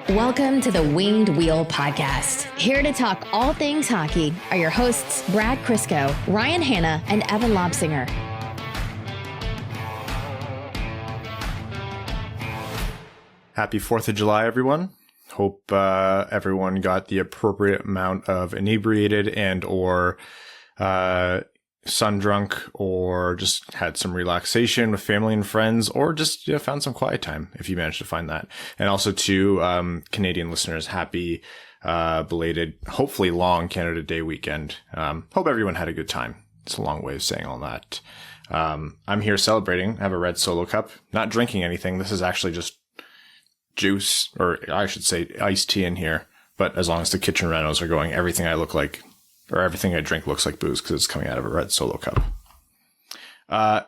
Welcome to the Windwheel podcast. Here to talk all things hockey are your hosts, Brad Crisco, Ryan Hanna, and Evan Lobsinger. Happy 4th of July, everyone. Hope everyone got the appropriate amount of inebriated and or sun drunk, or just had some relaxation with family and friends, or just found some quiet time if you managed to find that. And also to Canadian listeners, happy belated, hopefully long Canada Day weekend. Hope everyone had a good time. It's a long way of saying all that. I'm here celebrating. I have a red Solo cup. Not drinking anything. This is actually just juice, or I should say iced tea in here. But as long as the kitchen renos are going, everything I look like, or everything I drink looks like booze because it's coming out of a red Solo cup.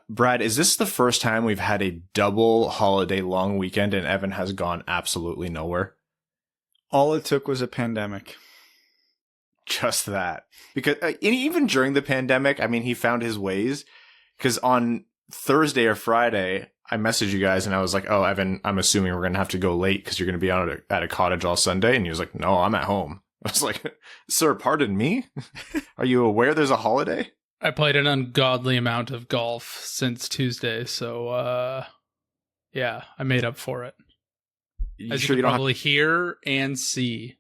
Brad, is this the first time we've had a double holiday long weekend and Evan has gone absolutely nowhere? All it took was a pandemic. Just that. Because even during the pandemic, I mean, he found his ways. Because on Thursday or Friday, I messaged you guys and I was like, oh, Evan, I'm assuming we're going to have to go late because you're going to be out at a cottage all Sunday. And he was like, no, I'm at home. I was like, sir, pardon me? Are you aware there's a holiday? I played an ungodly amount of golf since Tuesday, so yeah, I made up for it. As you can probably hear and see.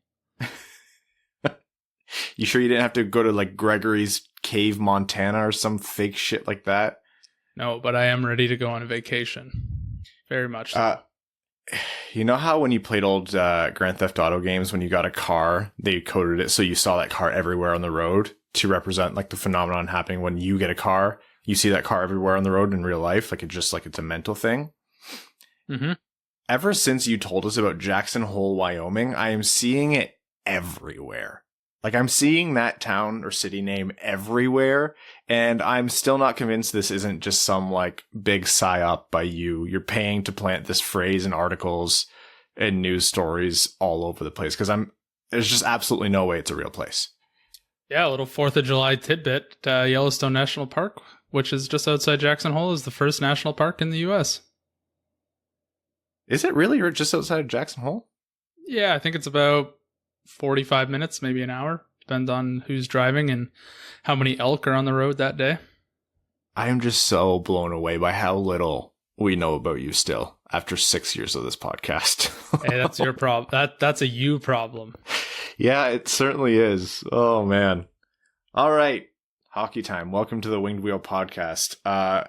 You sure you didn't have to go to like Gregory's Cave, Montana or some fake shit like that? No, but I am ready to go on a vacation. Very much so. You know how when you played old Grand Theft Auto games, when you got a car, they coded it so you saw that car everywhere on the road to represent like the phenomenon happening when you get a car. You see that car everywhere on the road in real life, like it's a mental thing. Mm-hmm. Ever since you told us about Jackson Hole, Wyoming, I am seeing it everywhere. Like, I'm seeing that town or city name everywhere, and I'm still not convinced this isn't just some, like, big psyop by you. You're paying to plant this phrase in articles and news stories all over the place, because there's just absolutely no way it's a real place. Yeah, a little 4th of July tidbit. Yellowstone National Park, which is just outside Jackson Hole, is the first national park in the U.S. Is it really? Or just outside of Jackson Hole? Yeah, I think it's about 45 minutes, maybe an hour. Depends on who's driving and how many elk are on the road that day. I am just so blown away by how little we know about you still after 6 years of this podcast. Hey, that's your problem. That's a you problem. Yeah, it certainly is. Oh, man. All right. Hockey time. Welcome to the Windwheel podcast.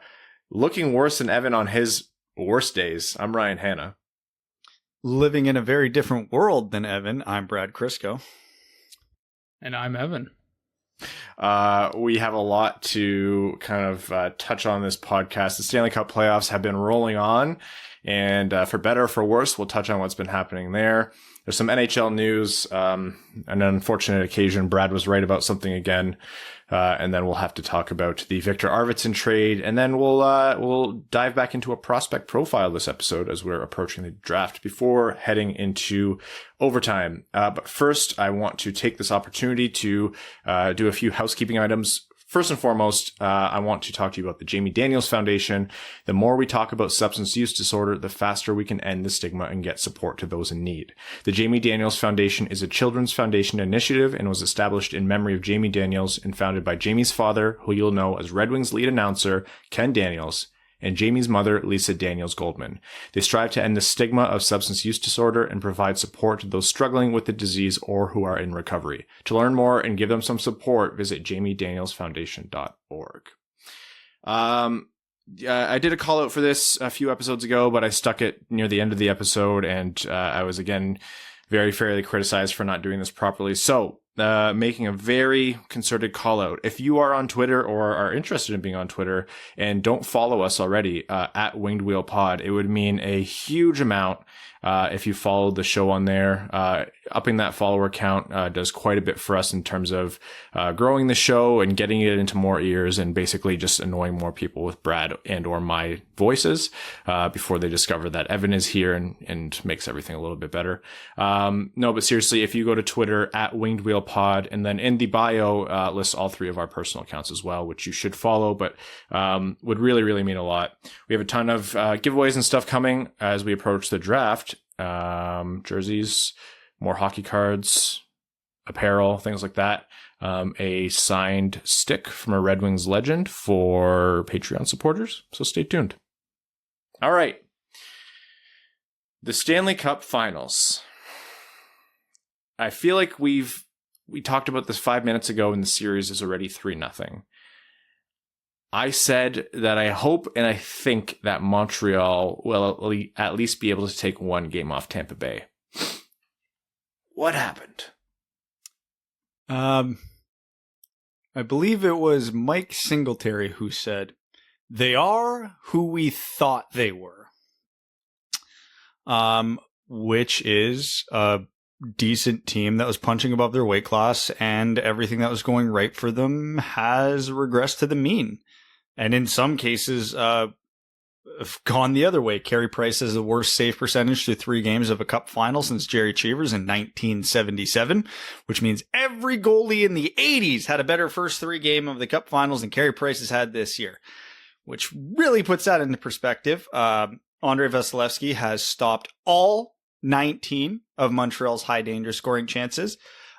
Looking worse than Evan on his worst days. I'm Ryan Hanna. Living in a very different world than Evan, I'm Brad Crisco. And I'm Evan. We have a lot to kind of touch on this podcast. The Stanley Cup playoffs have been rolling on, and for better or for worse, we'll touch on what's been happening there. There's some NHL news. An unfortunate occasion, Brad was right about something again. And then we'll have to talk about the Victor Arvidsson trade. And then we'll dive back into a prospect profile this episode as we're approaching the draft before heading into overtime. But first, I want to take this opportunity to do a few housekeeping items. First and foremost, I want to talk to you about the Jamie Daniels Foundation. The more we talk about substance use disorder, the faster we can end the stigma and get support to those in need. The Jamie Daniels Foundation is a children's foundation initiative and was established in memory of Jamie Daniels and founded by Jamie's father, who you'll know as Red Wings lead announcer, Ken Daniels, and Jamie's mother, Lisa Daniels Goldman. They strive to end the stigma of substance use disorder and provide support to those struggling with the disease or who are in recovery. To learn more and give them some support, visit jamiedanielsfoundation.org. I did a call out for this a few episodes ago, but I stuck it near the end of the episode, and I was again very fairly criticized for not doing this properly. So, making a very concerted call out. If you are on Twitter or are interested in being on Twitter and don't follow us already, at Windwheel Pod, it would mean a huge amount if you followed the show on there. Upping that follower count does quite a bit for us in terms of growing the show and getting it into more ears and basically just annoying more people with Brad and or my voices before they discover that Evan is here and makes everything a little bit better. No, but seriously, if you go to Twitter at Windwheel Pod, and then in the bio lists all three of our personal accounts as well, which you should follow, but would really, really mean a lot. We have a ton of giveaways and stuff coming as we approach the draft. jerseys, more hockey cards, apparel, things like that. A signed stick from a Red Wings legend for Patreon supporters. So stay tuned. All right. The Stanley Cup Finals. I feel like we talked about this 5 minutes ago, and the series is already 3-0. I said that I hope and I think that Montreal will at least be able to take one game off Tampa Bay. What happened? I believe it was Mike Singletary who said, "They are who we thought they were." Which is a decent team that was punching above their weight class, and everything that was going right for them has regressed to the mean. And in some cases, gone the other way. Carey Price has the worst save percentage through 3 games of a cup final since Jerry Cheevers in 1977, which means every goalie in the 80s had a better first 3 game of the cup finals than Carey Price has had this year, which really puts that into perspective. Andrei Vasilevsky has stopped all 19 of Montreal's high danger scoring chances.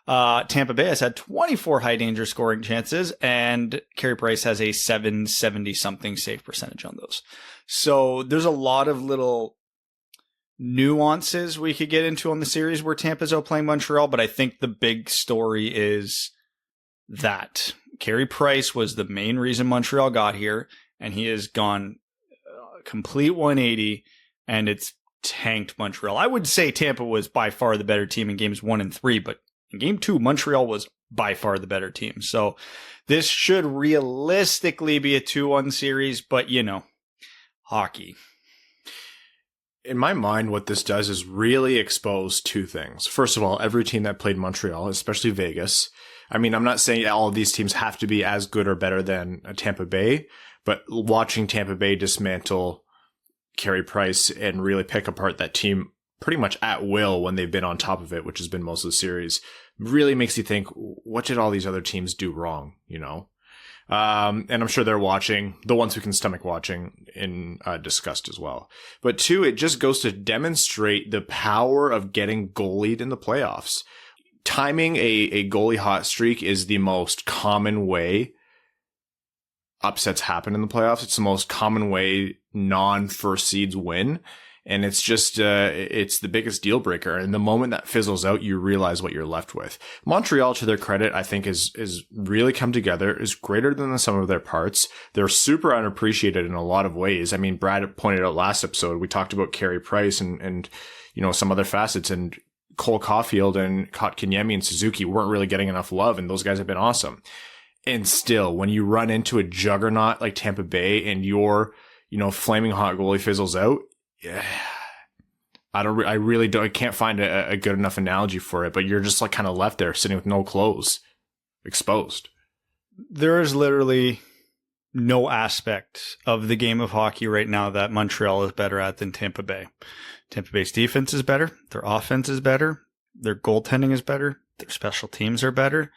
Tampa Bay has had 24 high danger scoring chances, and Carey Price has a 770 something save percentage on those. So there's a lot of little nuances we could get into on the series where Tampa's outplaying Montreal, but I think the big story is that Carey Price was the main reason Montreal got here, and he has gone complete 180, and it's tanked Montreal. I would say Tampa was by far the better team in games 1 and 3, but in game 2, Montreal was by far the better team. So this should realistically be a 2-1 series, but hockey. In my mind, what this does is really expose 2 things. First of all, every team that played Montreal, especially Vegas. I mean, I'm not saying all of these teams have to be as good or better than Tampa Bay, but watching Tampa Bay dismantle Carey Price and really pick apart that team pretty much at will when they've been on top of it, which has been most of the series, really makes you think, what did all these other teams do wrong, And I'm sure they're watching, the ones who can stomach watching, in disgust as well. But 2, it just goes to demonstrate the power of getting goalied in the playoffs. Timing a goalie hot streak is the most common way upsets happen in the playoffs. It's the most common way non-first seeds win. And it's just, it's the biggest deal breaker. And the moment that fizzles out, you realize what you're left with. Montreal, to their credit, I think is really come together, is greater than the sum of their parts. They're super unappreciated in a lot of ways. I mean, Brad pointed out last episode, we talked about Carey Price and some other facets, and Cole Caulfield and Kotkaniemi and Suzuki weren't really getting enough love, and those guys have been awesome. And still, when you run into a juggernaut like Tampa Bay and your, flaming hot goalie fizzles out, yeah, I can't find a good enough analogy for it, but you're just like kind of left there sitting with no clothes, exposed. There is literally no aspect of the game of hockey right now that Montreal is better at than Tampa Bay. Tampa Bay's defense is better. Their offense is better. Their goaltending is better. Their special teams are better.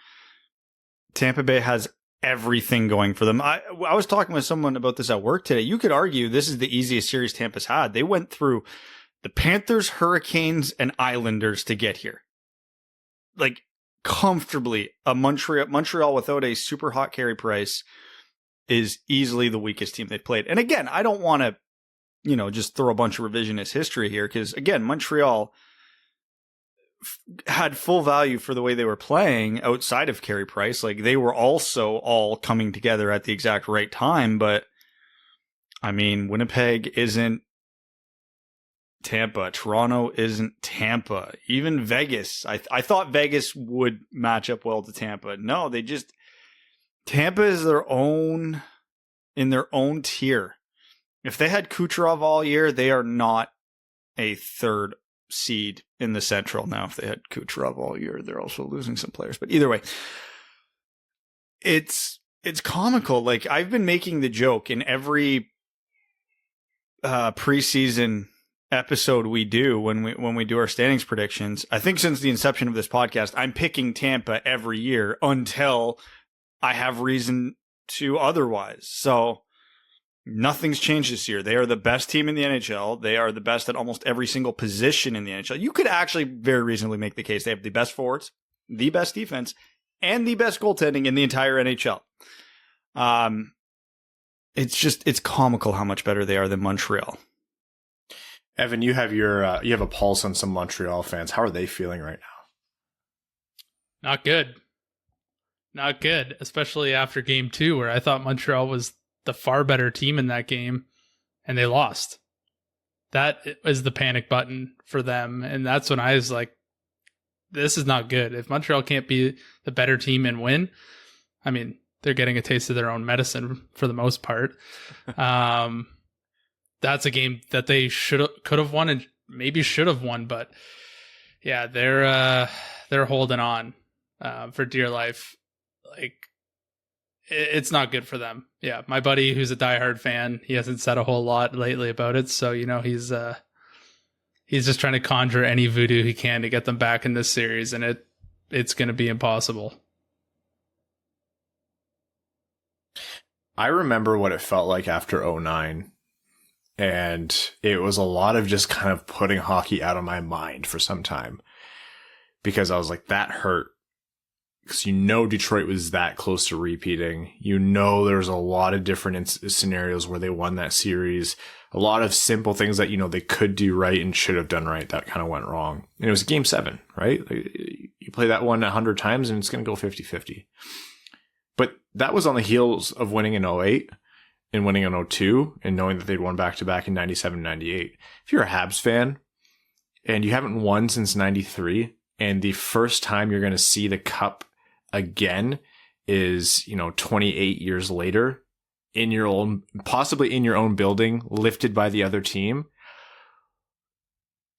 Tampa Bay has everything going for them. I was talking with someone about this at work today. You could argue this is the easiest series Tampa's had. They went through the Panthers, Hurricanes, and Islanders to get here. Like, comfortably. Montreal without a super hot Carey Price is easily the weakest team they've played. And again, I don't want to, just throw a bunch of revisionist history here, because again, Montreal had full value for the way they were playing outside of Carey Price. Like, they were also all coming together at the exact right time. But I mean, Winnipeg isn't Tampa. Toronto isn't Tampa. Even Vegas. I thought Vegas would match up well to Tampa. No, Tampa is in their own tier. If they had Kucharov all year, they are not a 3rd seed in the Central. Now, if they had Kucharov all year, they're also losing some players. But either way, it's comical. Like, I've been making the joke in every preseason episode we do when we do our standings predictions. I think since the inception of this podcast, I'm picking Tampa every year until I have reason to otherwise. So Nothing's changed this year. They are the best team in the NHL. They are the best at almost every single position in the NHL. You could actually very reasonably make the case they have the best forwards, the best defense, and the best goaltending in the entire NHL. It's comical how much better they are than Montreal. Evan, you have a pulse on some Montreal fans. How are they feeling right now? Not good, especially after game 2, where I thought Montreal was the far better team in that game, and they lost. That was the panic button for them, and that's when I was like, this is not good. If Montreal can't be the better team and win, I mean, they're getting a taste of their own medicine for the most part. That's a game that they could have won and maybe should have won, but yeah, they're holding on for dear life. Like, it's not good for them. Yeah, my buddy who's a diehard fan, he hasn't said a whole lot lately about it, so he's just trying to conjure any voodoo he can to get them back in this series, and it's going to be impossible. I remember what it felt like after 2009, and it was a lot of just kind of putting hockey out of my mind for some time, because I was like, that hurt. Because Detroit was that close to repeating. There was a lot of different scenarios where they won that series. A lot of simple things that, they could do right and should have done right that kind of went wrong. And it was game 7, right? You play that one 100 times and it's going to go 50-50. But that was on the heels of winning in 2008 and winning in 2002 and knowing that they'd won back-to-back in 97, 98. If you're a Habs fan and you haven't won since 93, and the first time you're going to see the cup again is, 28 years later possibly in your own building, lifted by the other team.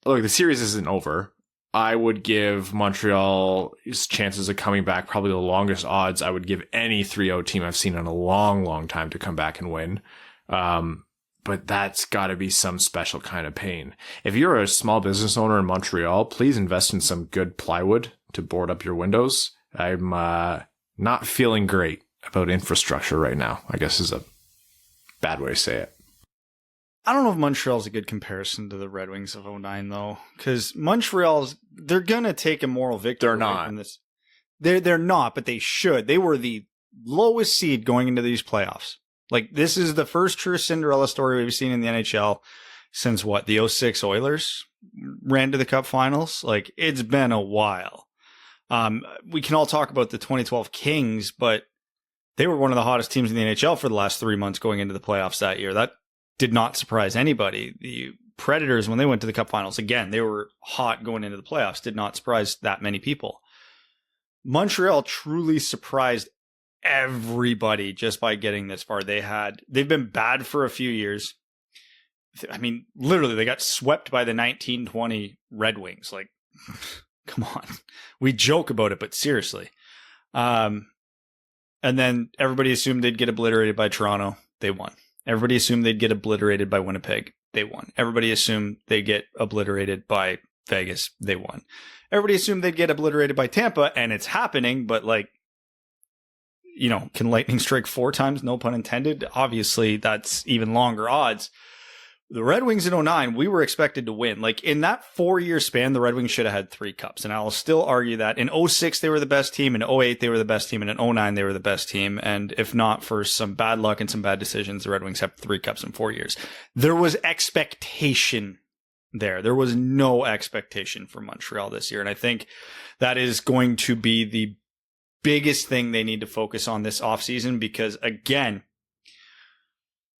Look, the series isn't over. I would give Montreal's chances of coming back probably the longest odds I would give any 3-0 team I've seen in a long, long time to come back and win. But that's got to be some special kind of pain. If you're a small business owner in Montreal, please invest in some good plywood to board up your windows. I'm not feeling great about infrastructure right now, I guess is a bad way to say it. I don't know if Montreal's a good comparison to the Red Wings of 2009, though, because they're going to take a moral victory. They're not. From this. They're not, but they should. They were the lowest seed going into these playoffs. Like, this is the first true Cinderella story we've seen in the NHL since the 06 Oilers ran to the Cup Finals. Like, it's been a while. We can all talk about the 2012 Kings, but they were one of the hottest teams in the NHL for the last 3 months going into the playoffs that year. That did not surprise anybody. The Predators, when they went to the Cup Finals, again, they were hot going into the playoffs. Did not surprise that many people. Montreal truly surprised everybody just by getting this far. They've been bad for a few years. I mean, literally, they got swept by the 1920 Red Wings. Like, come on. We joke about it, but seriously. And then everybody assumed they'd get obliterated by Toronto. They won. Everybody assumed they'd get obliterated by Winnipeg. They won. Everybody assumed they'd get obliterated by Vegas. They won. Everybody assumed they'd get obliterated by Tampa, and it's happening, but can lightning strike 4 times? No pun intended. Obviously, that's even longer odds. The Red Wings in 2009, we were expected to win. Like, in that 4-year span, the Red Wings should have had 3 cups. And I'll still argue that in 2006, they were the best team. In 2008, they were the best team. And in 2009, they were the best team. And if not for some bad luck and some bad decisions, the Red Wings have 3 cups in 4 years. There was expectation there. There was no expectation for Montreal this year. And I think that is going to be the biggest thing they need to focus on this offseason, because, again,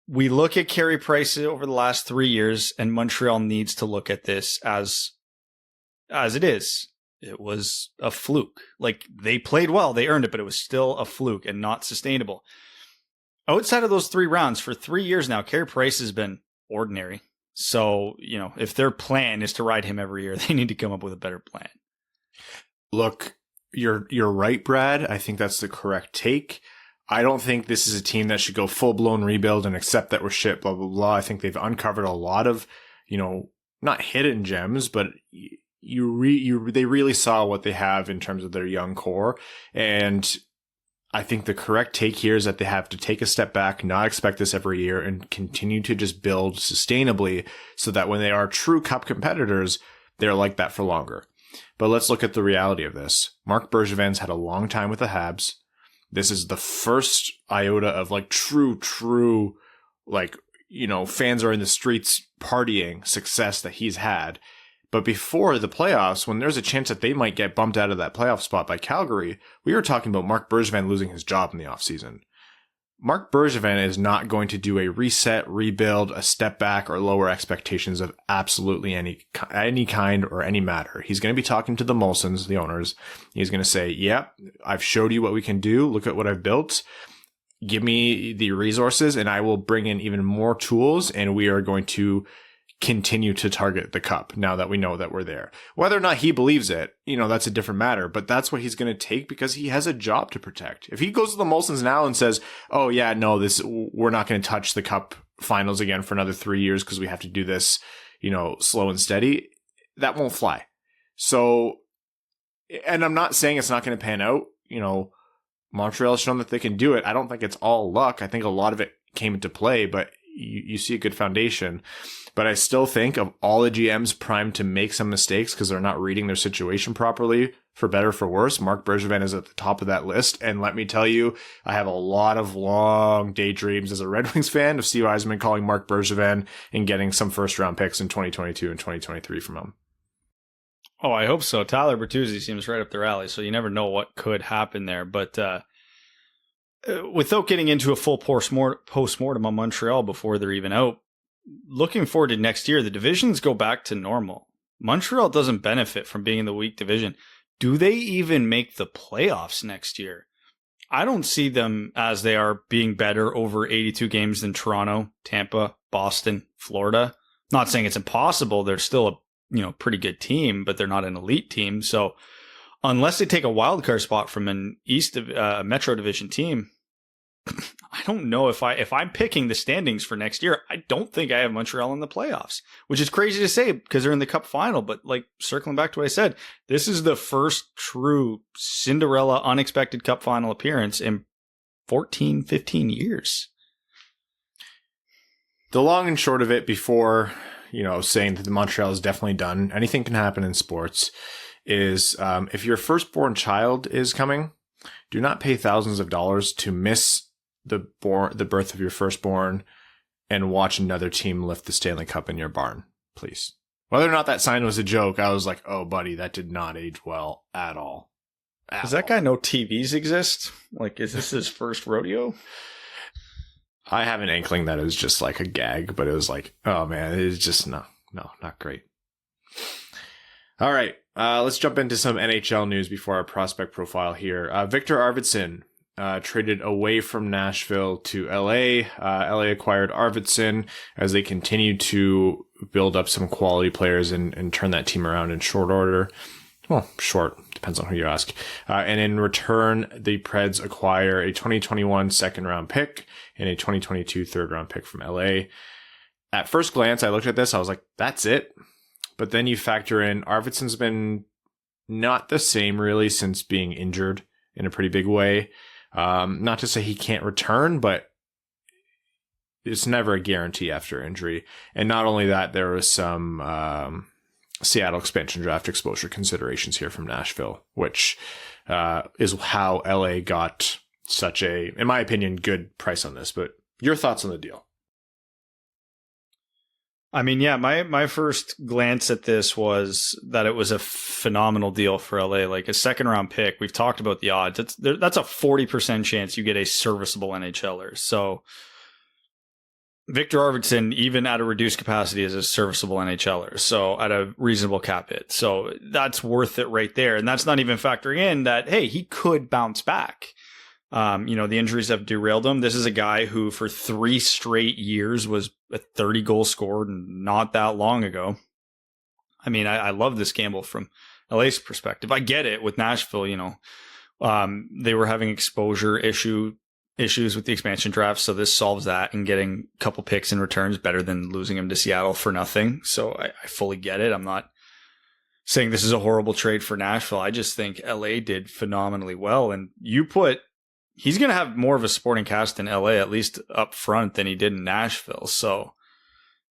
we look at Carey Price over the last 3 years, and Montreal needs to look at this as it is. It was a fluke. Like, they played well, they earned it, but it was still a fluke and not sustainable. Outside of those 3 rounds, for 3 years now, Carey Price has been ordinary. So, if their plan is to ride him every year, they need to come up with a better plan. Look, you're right, Brad. I think that's the correct take. I don't think this is a team that should go full-blown rebuild and accept that we're shit, blah, blah, blah. I think they've uncovered a lot of, not hidden gems, but they really saw what they have in terms of their young core. And I think the correct take here is that they have to take a step back, not expect this every year, and continue to just build sustainably so that when they are true cup competitors, they're like that for longer. But let's look at the reality of this. Marc Bergevin's had a long time with the Habs. This is the first iota of like true, like, you know, fans are in the streets partying success that he's had. But before the playoffs, when there's a chance that they might get bumped out of that playoff spot by Calgary, we were talking about Marc Bergevin losing his job in the offseason. Marc Bergevin is not going to do a reset, rebuild, a step back, or lower expectations of absolutely any kind or any matter. He's going to be talking to the Molsons, the owners. He's going to say, yep, I've showed you what we can do. Look at what I've built. Give me the resources and I will bring in even more tools, and we are going to continue to target the cup now that we know that we're there. Whether or not he believes it, you know, that's a different matter, but that's what he's going to take because he has a job to protect. If he goes to the Molsons now and says, oh yeah, no, we're not going to touch the cup finals again for another 3 years because we have to do this, you know, slow and steady, that won't fly. So, and I'm not saying it's not going to pan out. You know, Montreal has shown that they can do it. I don't think it's all luck. I think a lot of it came into play, but you see a good foundation. But I still think of all the GMs primed to make some mistakes because they're not reading their situation properly, for better or for worse, Marc Bergevin is at the top of that list. And let me tell you, I have a lot of long daydreams as a Red Wings fan of Steve Yzerman calling Marc Bergevin and getting some first-round picks in 2022 and 2023 from him. Oh, I hope so. Tyler Bertuzzi seems right up their alley, so you never know what could happen there. But without getting into a full post-mortem on Montreal before they're even out, looking forward to next year, the divisions go back to normal. Montreal doesn't benefit from being in the weak division. Do they even make the playoffs next year? I don't see them as they are being better over 82 games than Toronto, Tampa, Boston, Florida. Not saying it's impossible. They're still a pretty good team, but they're not an elite team. So unless they take a wild card spot from an Metro Division team, I don't know if I'm picking the standings for next year. I don't think I have Montreal in the playoffs, which is crazy to say because they're in the Cup final. But like circling back to what I said, this is the first true Cinderella unexpected Cup final appearance in 14, 15 years. The long and short of it, before saying that the Montreal is definitely done, anything can happen in sports, is if your firstborn child is coming, do not pay thousands of dollars to miss the birth of your firstborn and watch another team lift the Stanley Cup in your barn, please. Whether or not that sign was a joke, I was like, oh, buddy, that did not age well at all. Does that guy know TVs exist? Like, is this his first rodeo? I have an inkling that it was just like a gag, but it was like, oh man, it is just not great. All right, let's jump into some NHL news before our prospect profile here. Victor Arvidsson traded away from Nashville to LA. LA acquired Arvidsson as they continued to build up some quality players and turn that team around in short order. Well, short, depends on who you ask. And in return, the Preds acquire a 2021 second-round pick and a 2022 third-round pick from LA. At first glance, I looked at this, I was like, that's it. But then you factor in Arvidsson's been not the same really since being injured in a pretty big way. Not to say he can't return, but it's never a guarantee after injury. And not only that, there was some Seattle expansion draft exposure considerations here from Nashville, which is how LA got such a, in my opinion, good price on this. But your thoughts on the deal? I mean, yeah, my first glance at this was that it was a phenomenal deal for LA, like a second round pick. We've talked about the odds. That's a 40% chance you get a serviceable NHLer. So Victor Arvidsson, even at a reduced capacity, is a serviceable NHLer. So at a reasonable cap hit. So that's worth it right there. And that's not even factoring in that, hey, he could bounce back. The injuries have derailed him. This is a guy who for 3 straight years was a 30 goal scorer not that long ago. I mean, I love this gamble from LA's perspective. I get it with Nashville, they were having exposure issues with the expansion draft. So this solves that, and getting a couple picks in return is better than losing him to Seattle for nothing. So I fully get it. I'm not saying this is a horrible trade for Nashville. I just think LA did phenomenally well. And you put he's going to have more of a supporting cast in LA, at least up front, than he did in Nashville. So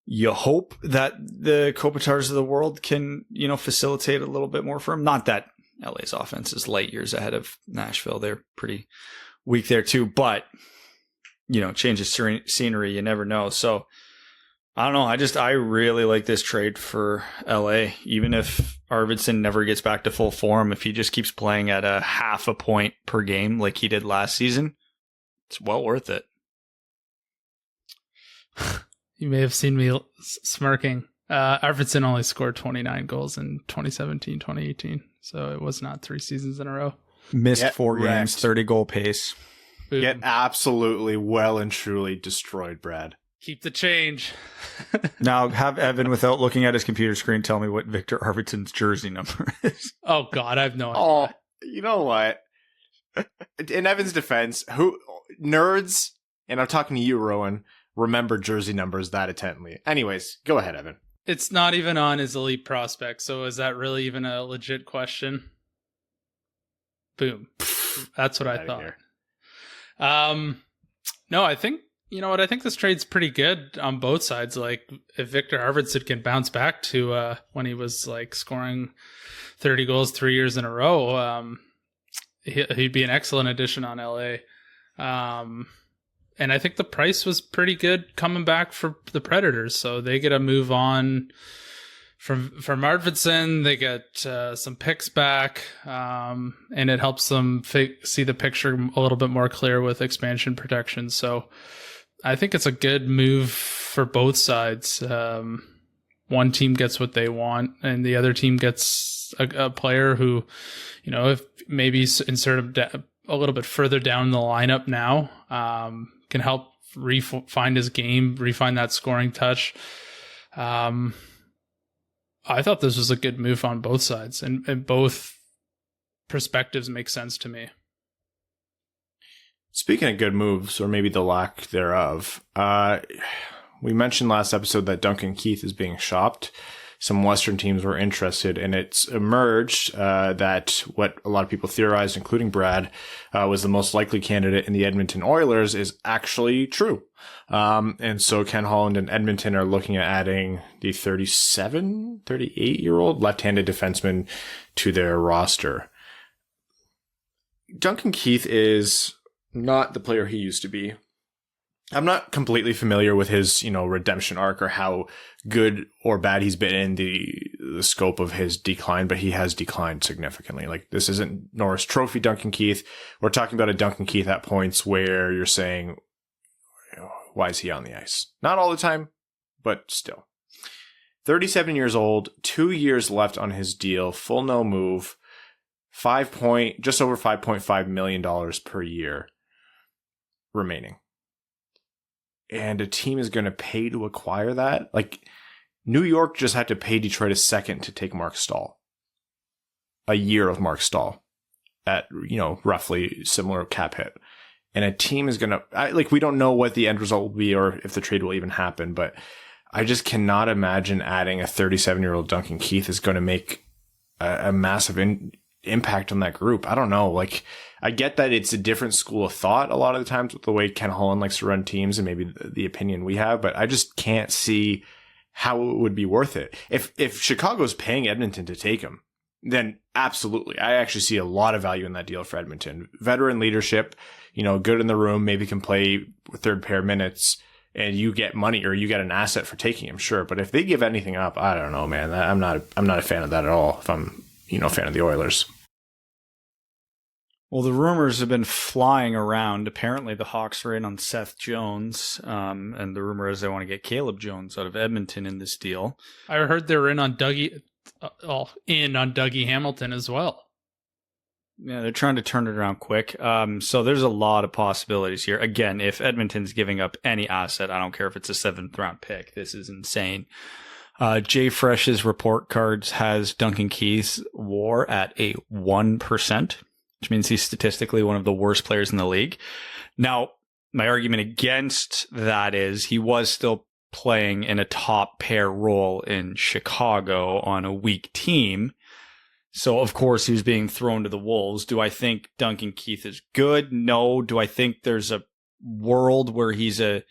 you hope that the Kopitars of the world can, facilitate a little bit more for him. Not that LA's offense is light years ahead of Nashville. They're pretty weak there too, but change of scenery, you never know. So I don't know. I really like this trade for LA. Even if Arvidsson never gets back to full form, if he just keeps playing at a half a point per game like he did last season, it's well worth it. You may have seen me smirking. Arvidsson only scored 29 goals in 2017, 2018. So it was not 3 seasons in a row. Missed 4 games, 30-goal pace. Boom. Get absolutely well and truly destroyed, Brad. Keep the change. Now have Evan, without looking at his computer screen, tell me what Victor Arvidsson's jersey number is. Oh, God, I have no idea. Oh, you know what? In Evan's defense, nerds, and I'm talking to you, Rowan, remember jersey numbers that intently. Anyways, go ahead, Evan. It's not even on his elite prospect, so is that really even a legit question? Boom. That's what I thought. No, I think, you know what, I think this trade's pretty good on both sides. Like, if Victor Arvidsson can bounce back to when he was like scoring 30 goals 3 years in a row, he'd be an excellent addition on LA. And I think the price was pretty good coming back for the Predators. So they get a move on from Arvidsson. They get some picks back, and it helps them see the picture a little bit more clear with expansion protection. So I think it's a good move for both sides. One team gets what they want, and the other team gets a player who, if maybe insert a little bit further down the lineup now, can help find his game, refine that scoring touch. I thought this was a good move on both sides, and both perspectives make sense to me. Speaking of good moves, or maybe the lack thereof, we mentioned last episode that Duncan Keith is being shopped. Some Western teams were interested, and it's emerged that what a lot of people theorized, including Brad, was the most likely candidate in the Edmonton Oilers is actually true. And so Ken Holland and Edmonton are looking at adding the 38-year-old left-handed defenseman to their roster. Duncan Keith is not the player he used to be. I'm not completely familiar with his, redemption arc or how good or bad he's been in the scope of his decline, but he has declined significantly. Like, this isn't Norris Trophy Duncan Keith. We're talking about a Duncan Keith at points where you're saying, why is he on the ice? Not all the time, but still. 37 years old, 2 years left on his deal, full no move, just over $5.5 million per year remaining. And a team is going to pay to acquire that. Like, New York just had to pay Detroit a second to take Mark Stahl. A year of Mark Stahl at, roughly similar cap hit. And a team is going to, we don't know what the end result will be or if the trade will even happen, but I just cannot imagine adding a 37-year-old Duncan Keith is going to make a massive impact on that group. I don't know. I get that it's a different school of thought a lot of the times with the way Ken Holland likes to run teams and maybe the opinion we have, but I just can't see how it would be worth it. If Chicago's paying Edmonton to take him, then absolutely. I actually see a lot of value in that deal for Edmonton. Veteran leadership, good in the room, maybe can play third pair minutes, and you get money or you get an asset for taking him, sure. But if they give anything up, I don't know, man. I'm not a fan of that at all if I'm, a fan of the Oilers. Well, the rumors have been flying around. Apparently, the Hawks are in on Seth Jones, and the rumor is they want to get Caleb Jones out of Edmonton in this deal. I heard they were in on Dougie Hamilton as well. Yeah, they're trying to turn it around quick. So there's a lot of possibilities here. Again, if Edmonton's giving up any asset, I don't care if it's a 7th round pick. This is insane. Jay Fresh's report cards has Duncan Keith's WAR at a 1%. Which means he's statistically one of the worst players in the league. Now, my argument against that is he was still playing in a top pair role in Chicago on a weak team. So, of course, he was being thrown to the wolves. Do I think Duncan Keith is good? No. Do I think there's a world where he's a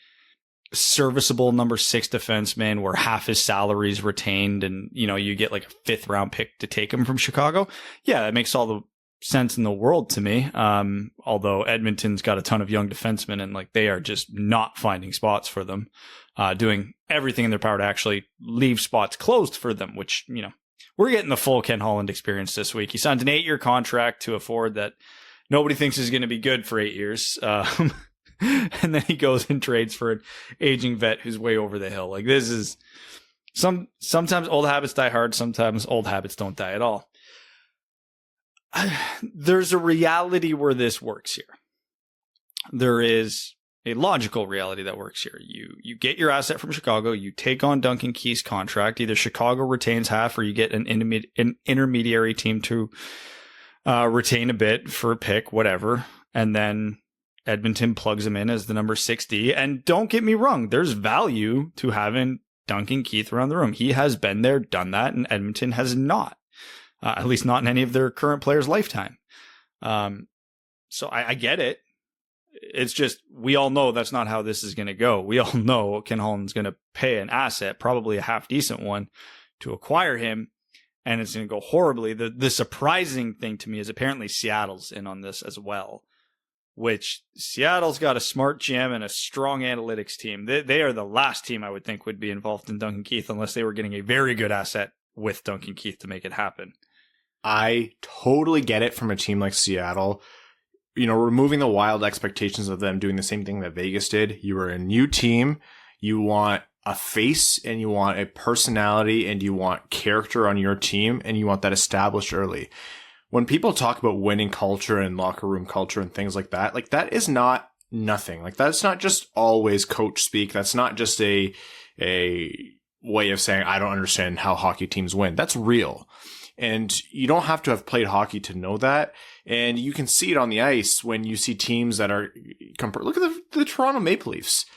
serviceable number 6 defenseman where half his salary is retained and, you get like a 5th round pick to take him from Chicago? Yeah, that makes all the sense in the world to me. Although Edmonton's got a ton of young defensemen and like they are just not finding spots for them, doing everything in their power to actually leave spots closed for them, which, we're getting the full Ken Holland experience this week. He signed an 8-year contract to a forward that nobody thinks is going to be good for 8 years. And then he goes and trades for an aging vet who's way over the hill. Like this is sometimes old habits die hard. Sometimes old habits don't die at all. There's a reality where this works here. There is a logical reality that works here. You get your asset from Chicago, you take on Duncan Keith's contract. Either Chicago retains half or you get an intermediary team to retain a bit for a pick, whatever. And then Edmonton plugs him in as the number 6D. And don't get me wrong, there's value to having Duncan Keith around the room. He has been there, done that, and Edmonton has not. At least not in any of their current players' lifetime. So I get it. It's just, we all know that's not how this is going to go. We all know Ken Holland's going to pay an asset, probably a half decent one, to acquire him, and it's going to go horribly. The surprising thing to me is apparently Seattle's in on this as well, which Seattle's got a smart GM and a strong analytics team. They are the last team I would think would be involved in Duncan Keith unless they were getting a very good asset with Duncan Keith to make it happen. I totally get it from a team like Seattle. Removing the wild expectations of them doing the same thing that Vegas did. You are a new team. You want a face and you want a personality and you want character on your team and you want that established early. When people talk about winning culture and locker room culture and things like that is not nothing. Like that's not just always coach speak. That's not just a way of saying, I don't understand how hockey teams win. That's real. And you don't have to have played hockey to know that. And you can see it on the ice when you see teams that are, look at the Toronto Maple Leafs.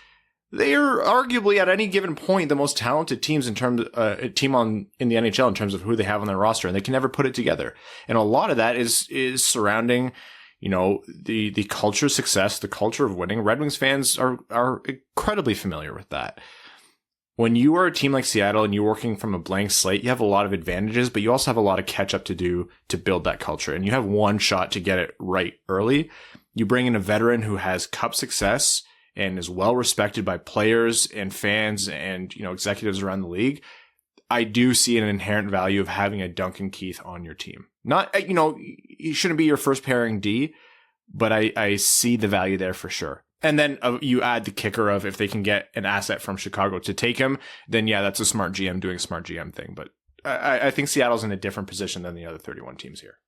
They are arguably at any given point the most talented teams in terms team in the NHL in terms of who they have on their roster, and they can never put it together. And a lot of that is surrounding, the culture of success, the culture of winning. Red Wings fans are incredibly familiar with that. When you are a team like Seattle and you're working from a blank slate, you have a lot of advantages, but you also have a lot of catch up to do to build that culture. And you have one shot to get it right early. You bring in a veteran who has cup success and is well respected by players and fans and, executives around the league. I do see an inherent value of having a Duncan Keith on your team. Not, he shouldn't be your first pairing D, but I see the value there for sure. And then you add the kicker of if they can get an asset from Chicago to take him, then yeah, that's a smart GM doing a smart GM thing. But I think Seattle's in a different position than the other 31 teams here.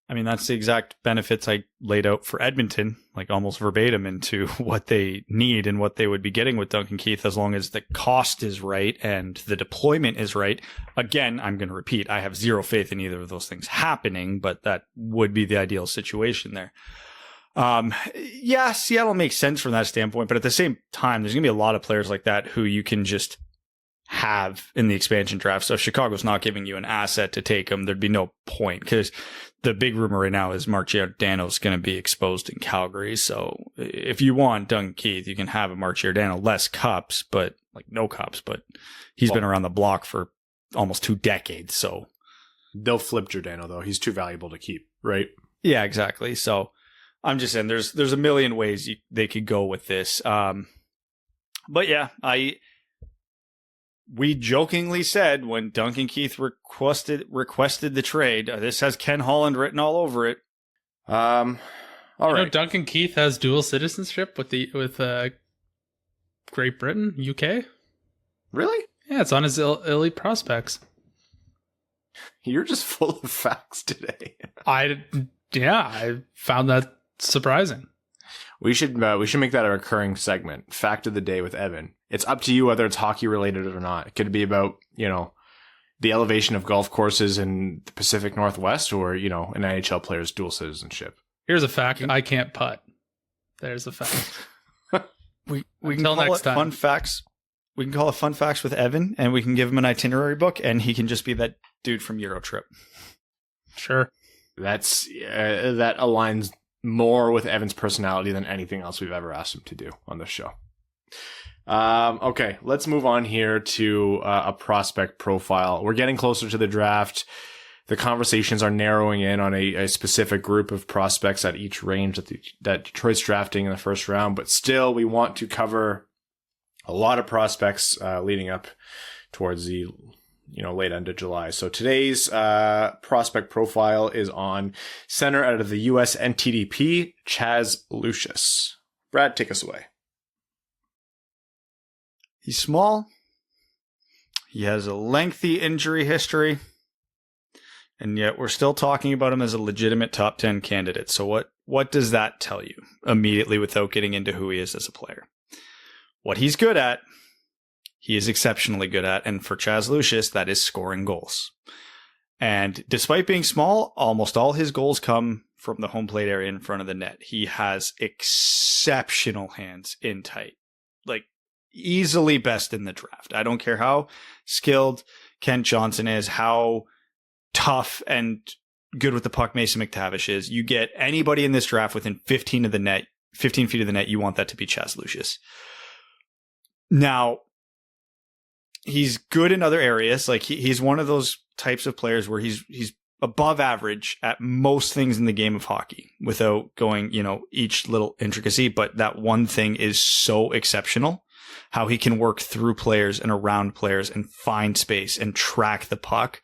I mean, that's the exact benefits I laid out for Edmonton, like almost verbatim into what they need and what they would be getting with Duncan Keith as long as the cost is right and the deployment is right. Again, I'm going to repeat, I have zero faith in either of those things happening, but that would be the ideal situation there. Yeah, Seattle makes sense from that standpoint, but at the same time, there's going to be a lot of players like that who you can just have in the expansion draft. So if Chicago's not giving you an asset to take them, there'd be no point because the big rumor right now is Mark Giordano's going to be exposed in Calgary. So if you want Duncan Keith, you can have a Mark Giordano, less cups, but like no cups, but he's been around the block for almost 2 decades. So they'll flip Giordano though. He's too valuable to keep, right? Yeah, exactly. So I'm just saying there's a million ways they could go with this. But yeah, we jokingly said when Duncan Keith requested the trade, this has Ken Holland written all over it. All right. Duncan Keith has dual citizenship with Great Britain, UK. Really? Yeah, it's on his elite prospects. You're just full of facts today. I found that surprising. We should make that a recurring segment. Fact of the day with Evan. It's up to you whether it's hockey related or not. It could be about, the elevation of golf courses in the Pacific Northwest or, an NHL player's dual citizenship. Here's a fact. I can't putt. There's a fact. we can call next time. Fun facts We can call it Fun Facts with Evan, and we can give him an itinerary book, and he can just be that dude from Eurotrip. Sure. That's that aligns more with Evan's personality than anything else we've ever asked him to do on this show. Okay, let's move on here to a prospect profile. We're getting closer to the draft. The conversations are narrowing in on a specific group of prospects at each range that Detroit's drafting in the first round, but still we want to cover a lot of prospects leading up towards the late end of July. So today's prospect profile is on center out of the US NTDP, Chaz Lucius. Brad, take us away. He's small. He has a lengthy injury history. And yet we're still talking about him as a legitimate top 10 candidate. So what does that tell you immediately without getting into who he is as a player? What he's good at, he is exceptionally good at. And for Chaz Lucius, that is scoring goals. And despite being small, almost all his goals come from the home plate area in front of the net. He has exceptional hands in tight. Like, easily best in the draft. I don't care how skilled Kent Johnson is, how tough and good with the puck Mason McTavish is. You get anybody in this draft within 15 feet of the net, you want that to be Chaz Lucius. Now, he's good in other areas. Like he's one of those types of players where he's above average at most things in the game of hockey without going, each little intricacy. But that one thing is so exceptional, how he can work through players and around players and find space and track the puck,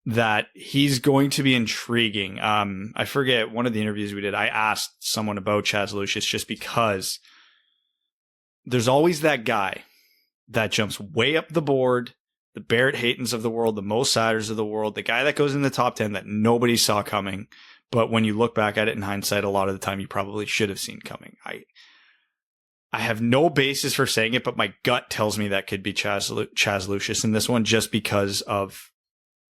that he's going to be intriguing. I forget one of the interviews we did, I asked someone about Chaz Lucius just because there's always that guy that jumps way up the board, the Barrett Haytons of the world, the Mo Siders of the world, the guy that goes in the top 10 that nobody saw coming. But when you look back at it in hindsight, a lot of the time you probably should have seen coming. I have no basis for saying it, but my gut tells me that could be Chaz Lucius in this one just because of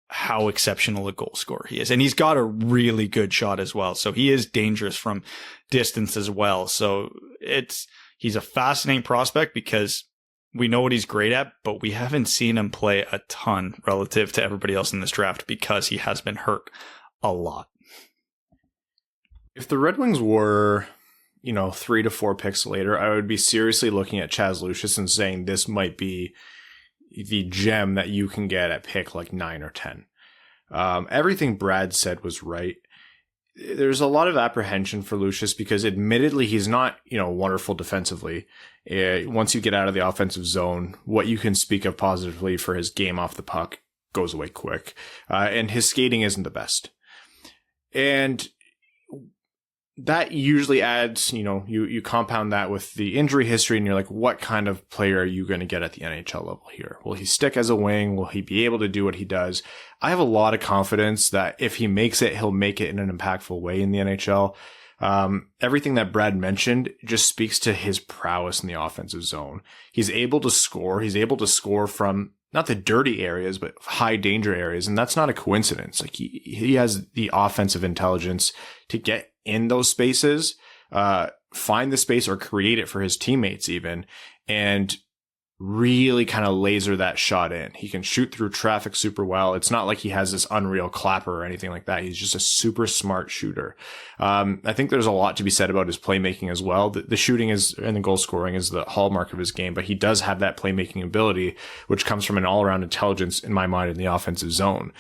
how exceptional a goal scorer he is. And he's got a really good shot as well. So he is dangerous from distance as well. So he's a fascinating prospect because we know what he's great at, but we haven't seen him play a ton relative to everybody else in this draft because he has been hurt a lot. If the Red Wings were 3 to 4 picks later, I would be seriously looking at Chaz Lucius and saying this might be the gem that you can get at pick like 9 or 10. Everything Brad said was right. There's a lot of apprehension for Lucius because admittedly he's not, wonderful defensively. Once you get out of the offensive zone, what you can speak of positively for his game off the puck goes away quick. And his skating isn't the best. And that usually adds, you compound that with the injury history and you're like, what kind of player are you going to get at the NHL level here? Will he stick as a wing? Will he be able to do what he does? I have a lot of confidence that if he makes it, he'll make it in an impactful way in the NHL. Everything that Brad mentioned just speaks to his prowess in the offensive zone. He's able to score. He's able to score from not the dirty areas, but high danger areas. And that's not a coincidence. Like he has the offensive intelligence to get in those spaces, find the space or create it for his teammates even, and really kind of laser that shot in. He can shoot through traffic super well. It's not like he has this unreal clapper or anything like that. He's just a super smart shooter. I think there's a lot to be said about his playmaking as well. The shooting and the goal scoring is the hallmark of his game, but he does have that playmaking ability, which comes from an all-around intelligence in my mind in the offensive zone.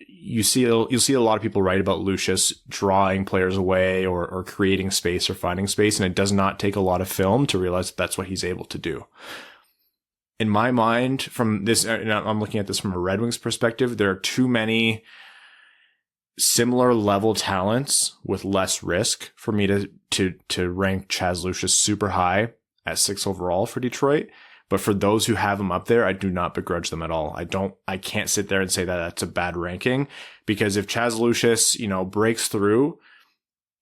You'll see a lot of people write about Lucius drawing players away or creating space or finding space, and it does not take a lot of film to realize that that's what he's able to do. In my mind, from this, and I'm looking at this from a Red Wings perspective, there are too many similar level talents with less risk for me to rank Chaz Lucius super high at 6 overall for Detroit. But for those who have him up there, I do not begrudge them at all. I can't sit there and say that that's a bad ranking, because if Chaz Lucius, breaks through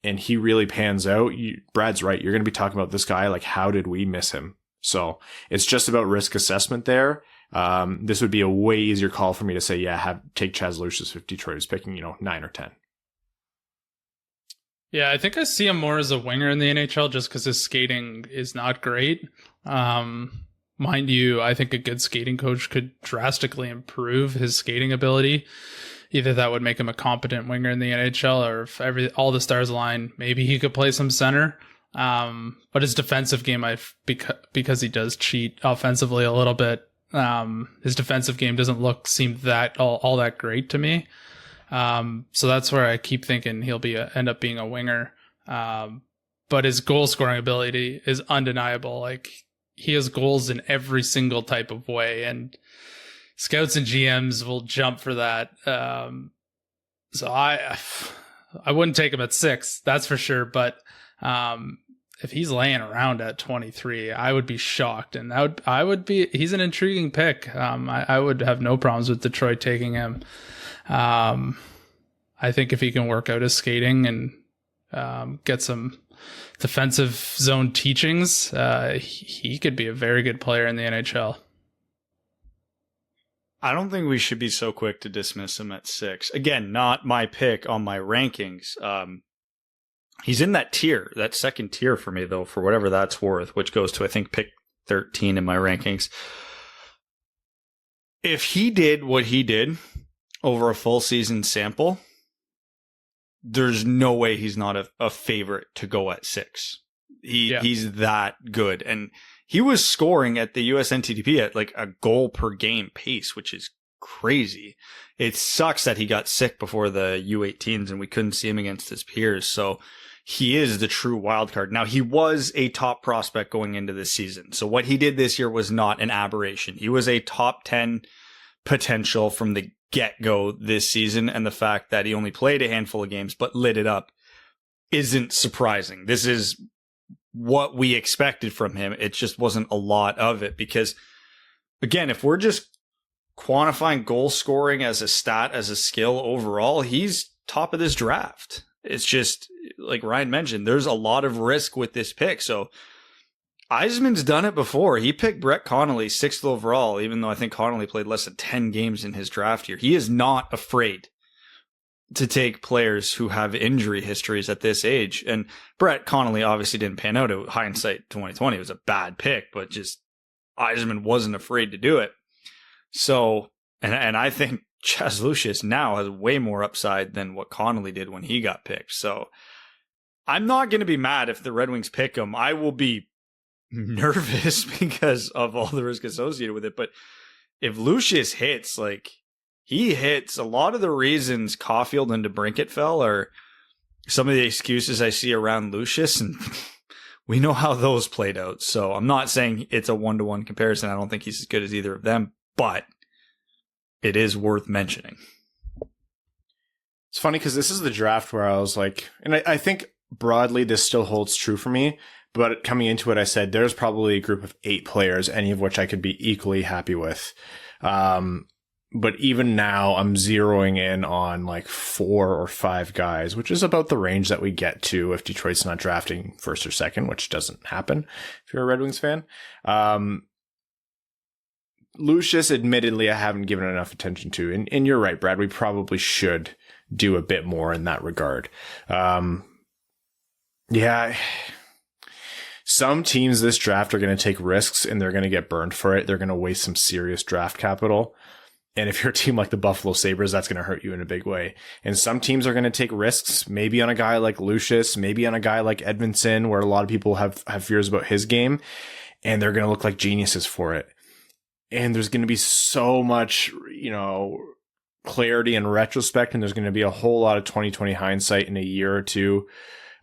and he really pans out, Brad's right. You're going to be talking about this guy like, how did we miss him? So it's just about risk assessment there. This would be a way easier call for me to say, take Chaz Lucius if Detroit is picking, 9 or 10. Yeah, I think I see him more as a winger in the NHL just because his skating is not great. mind you, I think a good skating coach could drastically improve his skating ability. Either that would make him a competent winger in the NHL, or if all the stars align, maybe he could play some center. But his defensive game, because he does cheat offensively a little bit, his defensive game doesn't seem that all that great to me. So that's where I keep thinking he'll end up being a winger. But his goal scoring ability is undeniable. Like, he has goals in every single type of way, and scouts and GMs will jump for that. So I wouldn't take him at 6, that's for sure. But if he's laying around at 23, I would be shocked, and he's an intriguing pick. I would have no problems with Detroit taking him. I think if he can work out his skating and get some defensive zone teachings, he could be a very good player in the NHL. I don't think we should be so quick to dismiss him at 6. Again, not my pick on my rankings. He's in that tier, that second tier for me, though, for whatever that's worth, which goes to, I think, pick 13 in my rankings. If he did what he did over a full season sample, there's no way he's not a favorite to go at 6. He's that good. And he was scoring at the USNTDP at like a goal per game pace, which is crazy. It sucks that he got sick before the U18s and we couldn't see him against his peers. So he is the true wild card. Now, he was a top prospect going into this season. So what he did this year was not an aberration. He was a top 10 potential from the get-go this season, and the fact that he only played a handful of games but lit it up isn't surprising. This is what we expected from him. It just wasn't a lot of it because, again, if we're just quantifying goal scoring as a stat, as a skill overall, he's top of this draft. It's just, like Ryan mentioned, there's a lot of risk with this pick. So Eisman's done it before. He picked Brett Connolly 6th overall, even though I think Connolly played less than 10 games in his draft year. He is not afraid to take players who have injury histories at this age. And Brett Connolly obviously didn't pan out. Hindsight 2020 was a bad pick, but just Eisman wasn't afraid to do it. So, and I think Chaz Lucius now has way more upside than what Connolly did when he got picked. So I'm not going to be mad if the Red Wings pick him. I will be nervous because of all the risk associated with it. But if Lucius hits, like he hits, a lot of the reasons Caulfield and DeBrincat fell are some of the excuses I see around Lucius, and we know how those played out. So I'm not saying it's a 1-to-1 comparison. I don't think he's as good as either of them, but it is worth mentioning. It's funny because this is the draft where I was like, and I think broadly this still holds true for me. But coming into it, I said there's probably a group of 8 players, any of which I could be equally happy with. But even now, I'm zeroing in on like 4 or 5 guys, which is about the range that we get to if Detroit's not drafting first or second, which doesn't happen if you're a Red Wings fan. Lucius, admittedly, I haven't given enough attention to. And you're right, Brad, we probably should do a bit more in that regard. Yeah. Some teams this draft are going to take risks and they're going to get burned for it. They're going to waste some serious draft capital. And if you're a team like the Buffalo Sabres, that's going to hurt you in a big way. And some teams are going to take risks, maybe on a guy like Lucius, maybe on a guy like Edmondson, where a lot of people have fears about his game, and they're going to look like geniuses for it. And there's going to be so much, clarity and retrospect, and there's going to be a whole lot of 2020 hindsight in a year or two.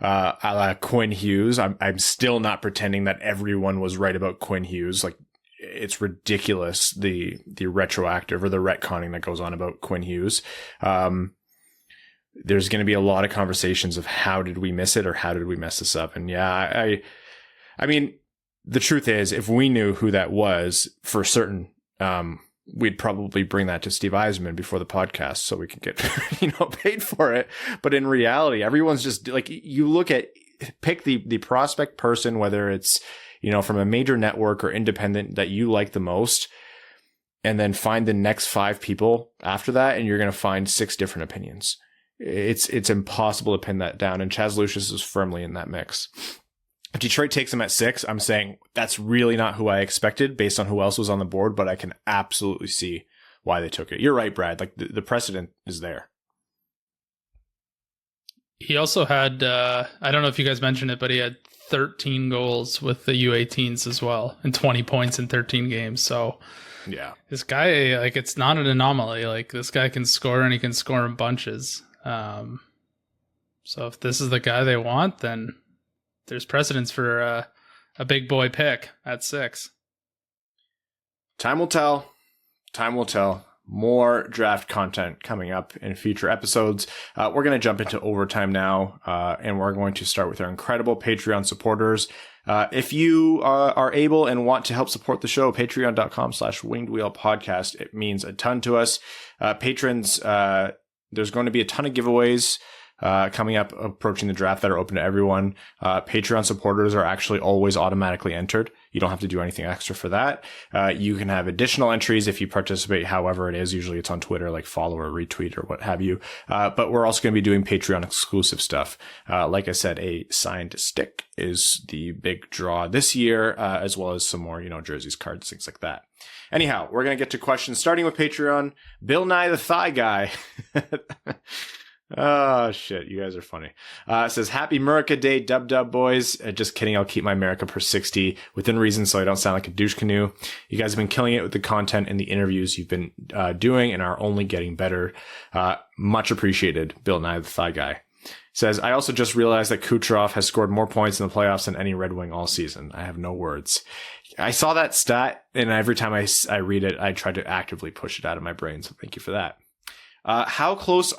A la Quinn Hughes. I'm still not pretending that everyone was right about Quinn Hughes. Like, it's ridiculous, the retroactive or the retconning that goes on about Quinn Hughes. There's going to be a lot of conversations of how did we miss it or how did we mess this up? And yeah, I mean, the truth is, if we knew who that was for certain, we'd probably bring that to Steve Eisman before the podcast so we can get, paid for it. But in reality, everyone's just like, you look at, pick the prospect person, whether it's, from a major network or independent that you like the most, and then find the next 5 people after that. And you're going to find 6 different opinions. It's impossible to pin that down. And Chaz Lucius is firmly in that mix. If Detroit takes him at 6, I'm saying that's really not who I expected based on who else was on the board, but I can absolutely see why they took it. You're right, Brad. Like the precedent is there. He also had, I don't know if you guys mentioned it, but he had 13 goals with the U18s as well and 20 points in 13 games. So yeah, this guy, like, it's not an anomaly. Like, this guy can score and he can score in bunches. So if this is the guy they want, then there's precedence for a big boy pick at 6. Time will tell. Time will tell. More draft content coming up in future episodes. We're going to jump into overtime now, and we're going to start with our incredible Patreon supporters. If you are able and want to help support the show, patreon.com/Windwheel podcast. It means a ton to us. Patrons, there's going to be a ton of giveaways coming up approaching the draft that are open to everyone. Patreon supporters are actually always automatically entered. You don't have to do anything extra for that. You can have additional entries if you participate, however it is. Usually it's on Twitter, like follow or retweet or what have you. But we're also going to be doing Patreon exclusive stuff. Like I said, a signed stick is the big draw this year, as well as some more, jerseys, cards, things like that. Anyhow, we're going to get to questions starting with Patreon. Bill Nye the Thigh Guy. Oh, shit. You guys are funny. It says, Happy America Day, dub boys. Just kidding. I'll keep my America per 60 within reason so I don't sound like a douche canoe. You guys have been killing it with the content and the interviews you've been doing and are only getting better. Much appreciated, Bill Nye the Thigh Guy. Says, I also just realized that Kucharov has scored more points in the playoffs than any Red Wing all season. I have no words. I saw that stat, and every time I read it, I try to actively push it out of my brain, so thank you for that. How close is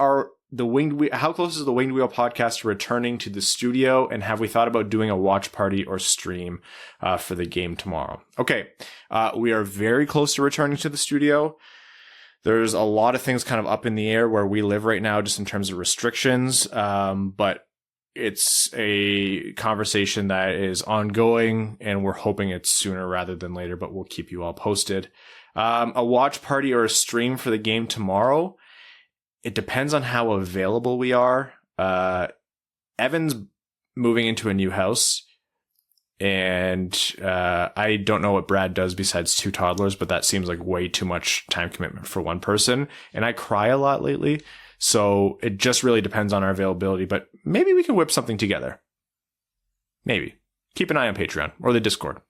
the Windwheel podcast returning to the studio, and have we thought about doing a watch party or stream for the game tomorrow? Okay, we are very close to returning to the studio. There's a lot of things kind of up in the air where we live right now, just in terms of restrictions, but it's a conversation that is ongoing, and we're hoping it's sooner rather than later, but we'll keep you all posted. A watch party or a stream for the game tomorrow, it depends on how available we are. Evan's moving into a new house, and I don't know what Brad does besides 2 toddlers, but that seems like way too much time commitment for one person. And I cry a lot lately, so it just really depends on our availability. But maybe we can whip something together. Maybe. Keep an eye on Patreon or the Discord.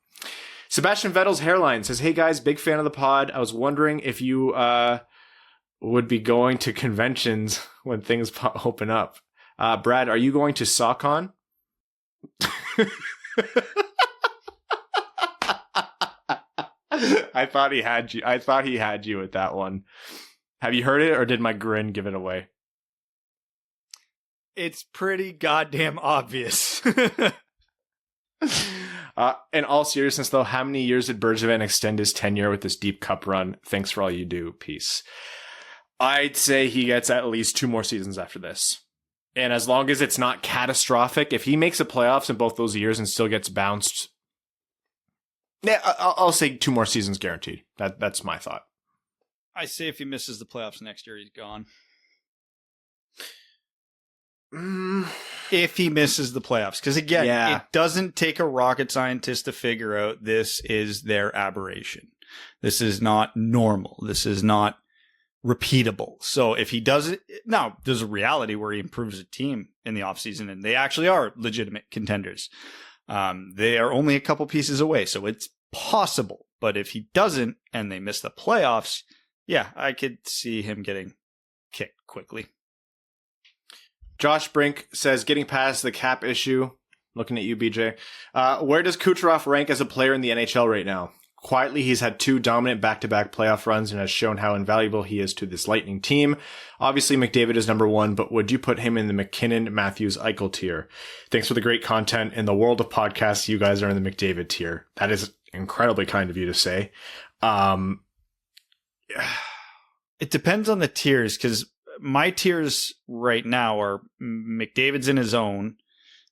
Sebastian Vettel's hairline says, Hey guys, big fan of the pod. I was wondering if you would be going to conventions when things open up. Brad, are you going to SockCon? I thought he had you. I thought he had you with that one. Have you heard it, or did my grin give it away? It's pretty goddamn obvious. In all seriousness, though, how many years did Bergevin extend his tenure with this deep cup run? Thanks for all you do. Peace. I'd say he gets at least 2 more seasons after this. And as long as it's not catastrophic, if he makes the playoffs in both those years and still gets bounced, yeah, I'll say 2 more seasons guaranteed. That's my thought. I say if he misses the playoffs next year, he's gone. If he misses the playoffs. Because again, It doesn't take a rocket scientist to figure out this is their aberration. This is not normal. This is not repeatable. So if he does it, now there's a reality where he improves a team in the offseason and they actually are legitimate contenders. They are only a couple pieces away, so it's possible. But if he doesn't and they miss the playoffs, yeah, I could see him getting kicked quickly. Josh Brink says, getting past the cap issue, looking at you, BJ, where does Kucherov rank as a player in the NHL right now? Quietly, he's had 2 dominant back-to-back playoff runs and has shown how invaluable he is to this Lightning team. Obviously, McDavid is number 1, but would you put him in the McKinnon, Matthews, Eichel tier? Thanks for the great content. In the world of podcasts, you guys are in the McDavid tier. That is incredibly kind of you to say. It depends on the tiers, because my tiers right now are McDavid's in his own.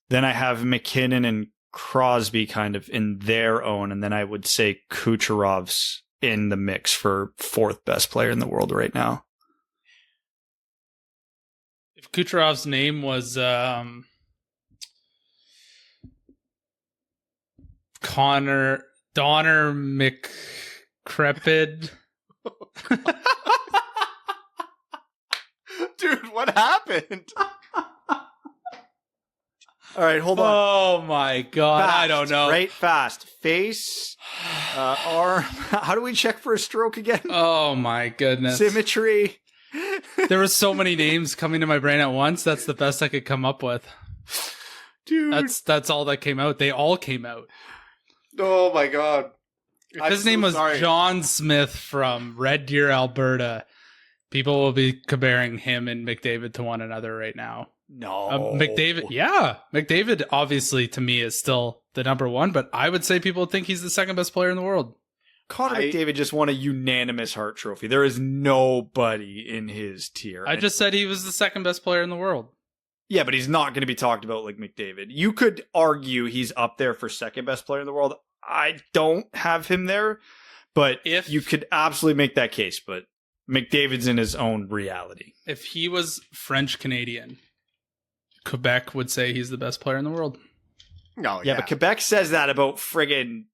Then I have McKinnon and Crosby kind of in their own, and then I would say Kucherov's in the mix for 4th best player in the world right now. If Kucherov's name was Donner McCrepid. Dude, what happened? All right, hold on. Oh my God. Fast, I don't know. Right, fast. Face, arm. How do we check for a stroke again? Oh my goodness. Symmetry. There were so many names coming to my brain at once. That's the best I could come up with. Dude. That's all that came out. They all came out. Oh my God. If his name was John Smith from Red Deer, Alberta, people will be comparing him and McDavid to one another right now. No. McDavid, yeah. McDavid, obviously, to me, is still the number one, but I would say people think he's the second best player in the world. Connor McDavid just won a unanimous Hart Trophy. There is nobody in his tier. I just said he was the second best player in the world. Yeah, but he's not going to be talked about like McDavid. You could argue he's up there for second best player in the world. I don't have him there, but if you could absolutely make that case, but McDavid's in his own reality. If he was French Canadian, Quebec would say he's the best player in the world. No, yeah, but Quebec says that about friggin'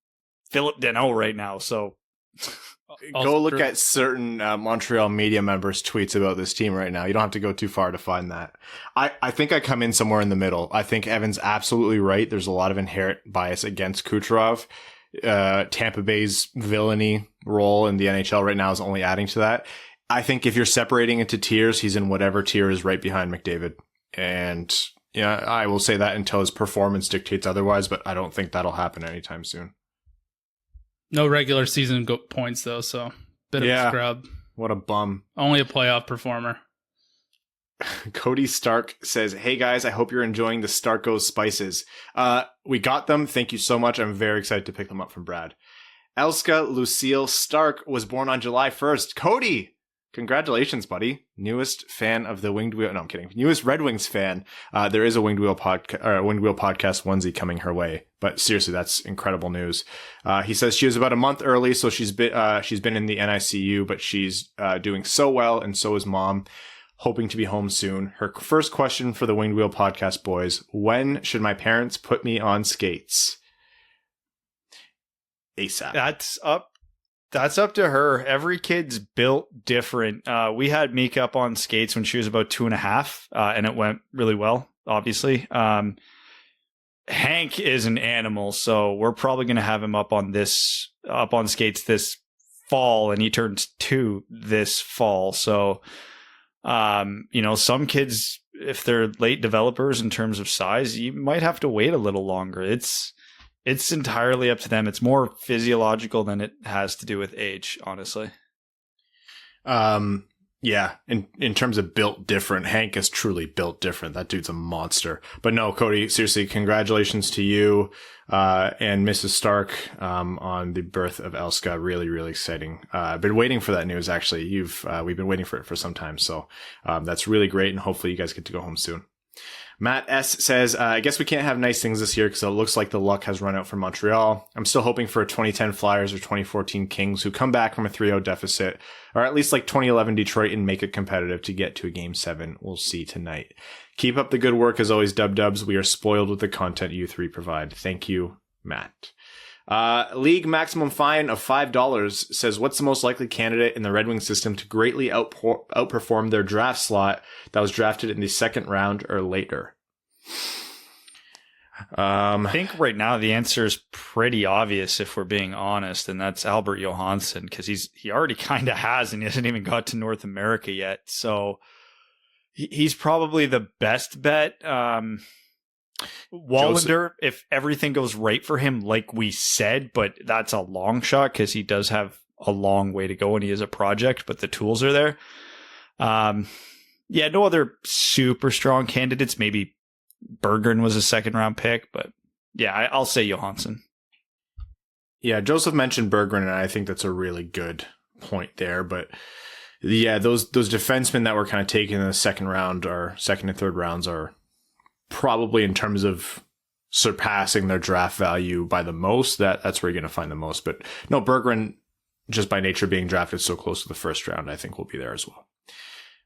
Philip Deneau right now, so go look at certain Montreal media members' tweets about this team right now. You don't have to go too far to find that. I think I come in somewhere in the middle. I think Evan's absolutely right. There's a lot of inherent bias against Kucharov. Tampa Bay's villainy role in the NHL right now is only adding to that. I think if you're separating into tiers, he's in whatever tier is right behind McDavid. And yeah, I will say that until his performance dictates otherwise, but I don't think that'll happen anytime soon. No regular season points, though, so bit of a scrub. What a bum. Only a playoff performer. Cody Stark says, hey guys, I hope you're enjoying the Starko's spices. We got them. Thank you so much. I'm very excited to pick them up from Brad. Elska Lucille Stark was born on July 1st. Cody, congratulations, buddy. Newest fan of the Winged Wheel. No, I'm kidding. Newest Red Wings fan. There is a Winged Wheel podcast onesie coming her way. But seriously, that's incredible news. He says she was about a month early, so she's been in the NICU, but she's doing so well, and so is mom. Hoping to be home soon. Her first question for the Winged Wheel podcast boys: when should my parents put me on skates? ASAP. That's up to her. Every kid's built different. We had Mika up on skates when she was about 2.5, and it went really well, obviously. Hank is an animal, so we're probably going to have him up on skates this fall, and he turns 2 this fall. So, some kids, if they're late developers in terms of size, you might have to wait a little longer. It's entirely up to them. It's more physiological than it has to do with age, honestly. Yeah. In terms of built different, Hank is truly built different. That dude's a monster. But no, Cody, seriously, congratulations to you, and Mrs. Stark, on the birth of Elska. Really, really exciting. I've been waiting for that news, actually. We've been waiting for it for some time. So, that's really great. And hopefully you guys get to go home soon. Matt S. says, I guess we can't have nice things this year because it looks like the luck has run out for Montreal. I'm still hoping for a 2010 Flyers or 2014 Kings who come back from a 3-0 deficit, or at least like 2011 Detroit, and make it competitive to get to a Game 7. We'll see tonight. Keep up the good work as always, Dubs. We are spoiled with the content you three provide. Thank you, Matt. League maximum fine of $5 says, what's the most likely candidate in the Red Wings system to greatly outperform their draft slot that was drafted in the second round or later? I think right now the answer is pretty obvious if we're being honest, and that's Albert Johansson, because he already kind of has, and he hasn't even got to North America yet. So he's probably the best bet. Wallander, if everything goes right for him, like we said, but that's a long shot because he does have a long way to go and he is a project, but the tools are there. No other super strong candidates. Maybe Berggren was a second round pick, but yeah, I'll say Johansson. Yeah, Joseph mentioned Berggren, and I think that's a really good point there. But yeah, those defensemen that were kind of taken in the second round or second and third rounds are probably, in terms of surpassing their draft value by the most, that's where you're going to find the most. But no, Berggren, just by nature being drafted so close to the first round, I think will be there as well.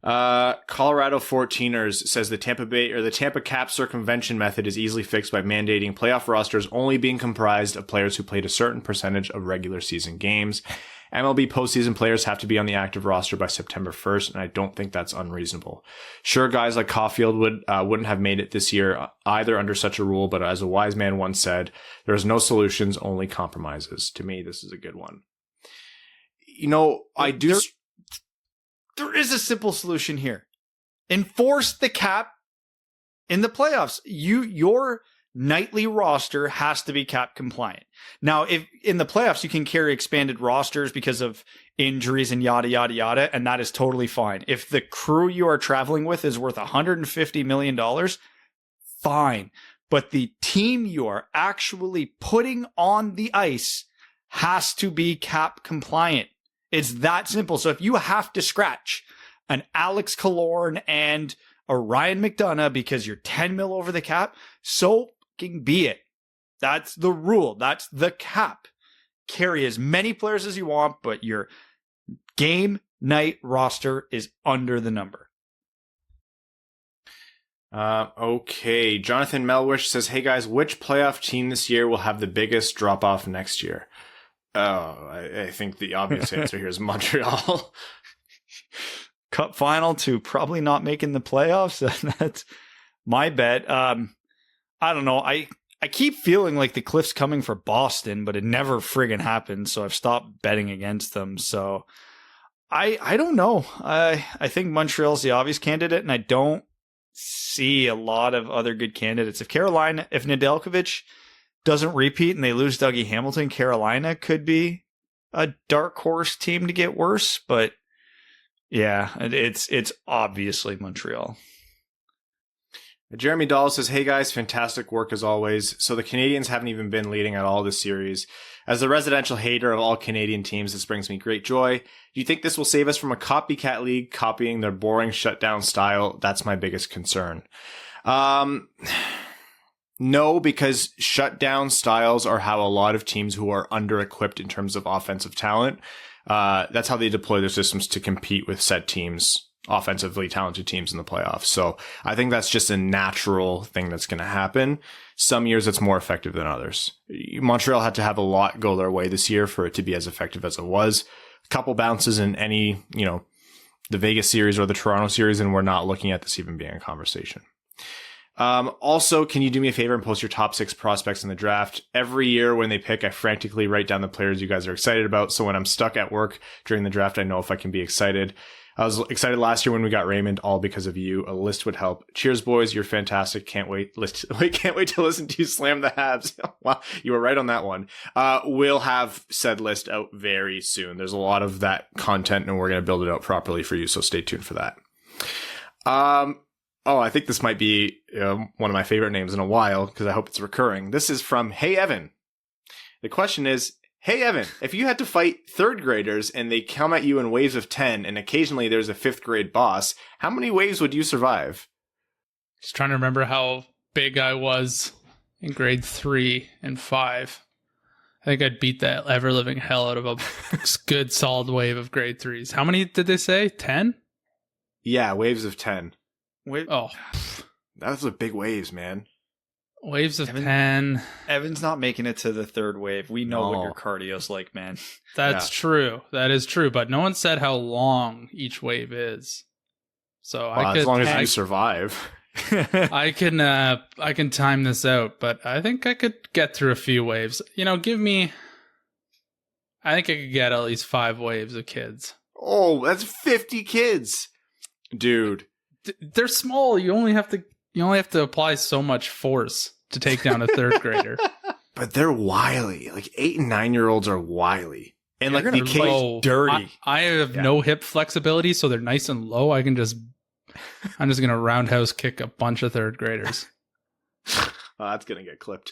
Colorado 14ers says the Tampa Cap circumvention method is easily fixed by mandating playoff rosters only being comprised of players who played a certain percentage of regular season games. MLB postseason players have to be on the active roster by September 1st, and I don't think that's unreasonable. Sure, guys like Caulfield wouldn't have made it this year either under such a rule, but as a wise man once said, there's no solutions, only compromises. To me, this is a good one. You know, There is a simple solution here. Enforce the cap in the playoffs. Your nightly roster has to be cap compliant. Now, if in the playoffs you can carry expanded rosters because of injuries and yada, yada, yada, and that is totally fine. If the crew you are traveling with is worth $150 million, fine. But the team you are actually putting on the ice has to be cap compliant. It's that simple. So if you have to scratch an Alex Killorn and a Ryan McDonough because you're 10 mil over the cap, so fucking be it. That's the rule. That's the cap. Carry as many players as you want, but your game night roster is under the number. Okay. Jonathan Melwish says, hey guys, which playoff team this year will have the biggest drop off next year? Oh, I think the obvious answer here is Montreal. Cup final to probably not making the playoffs. That's my bet. I don't know. I keep feeling like the cliff's coming for Boston, but it never friggin' happens. So I've stopped betting against them. So I don't know. I think Montreal's the obvious candidate, and I don't see a lot of other good candidates. If Nedeljkovic doesn't repeat and they lose Dougie Hamilton, Carolina could be a dark horse team to get worse, but yeah, it's obviously Montreal. Jeremy Dahl says, hey guys, fantastic work as always. So the Canadiens haven't even been leading at all this series. As the residential hater of all Canadian teams, this brings me great joy. Do you think this will save us from a copycat league copying their boring shutdown style? That's my biggest concern. No, because shutdown styles are how a lot of teams who are under-equipped in terms of offensive talent, that's how they deploy their systems to compete with set teams, offensively talented teams in the playoffs. So I think that's just a natural thing that's going to happen. Some years it's more effective than others. Montreal had to have a lot go their way this year for it to be as effective as it was. A couple bounces in any, the Vegas series or the Toronto series, and we're not looking at this even being a conversation. Also, can you do me a favor and post your top 6 prospects in the draft? Every year when they pick, I frantically write down the players you guys are excited about. So when I'm stuck at work during the draft, I know if I can be excited. I was excited last year when we got Raymond, all because of you. A list would help. Cheers, boys. You're fantastic. Can't wait to listen to you slam the Habs. Wow, you were right on that one. We'll have said list out very soon. There's a lot of that content and we're going to build it out properly for you. So stay tuned for that. Oh, I think this might be one of my favorite names in a while because I hope it's recurring. This is from Hey Evan. The question is, hey Evan, if you had to fight third graders and they come at you in waves of 10 and occasionally there's a 5th grade boss, how many waves would you survive? Just trying to remember how big I was in grade 3 and 5. I think I'd beat that ever-living hell out of a good solid wave of grade 3s. How many did they say? 10? Yeah, waves of 10. Oh, those are big waves, man. Waves of 10. Evan's not making it to the third wave. We know what your cardio's like, man. That's true. That is true. But no one said how long each wave is. So as long as you survive. I can time this out, but I think I could get through a few waves. I think I could get at least 5 waves of kids. Oh, that's 50 kids. Dude. They're small. You only have to apply so much force to take down a third grader. But they're wily. Like 8 and 9-year-olds are wily. And like the kids dirty. I have no hip flexibility, so they're nice and low. I'm just gonna roundhouse kick a bunch of third graders. That's gonna get clipped.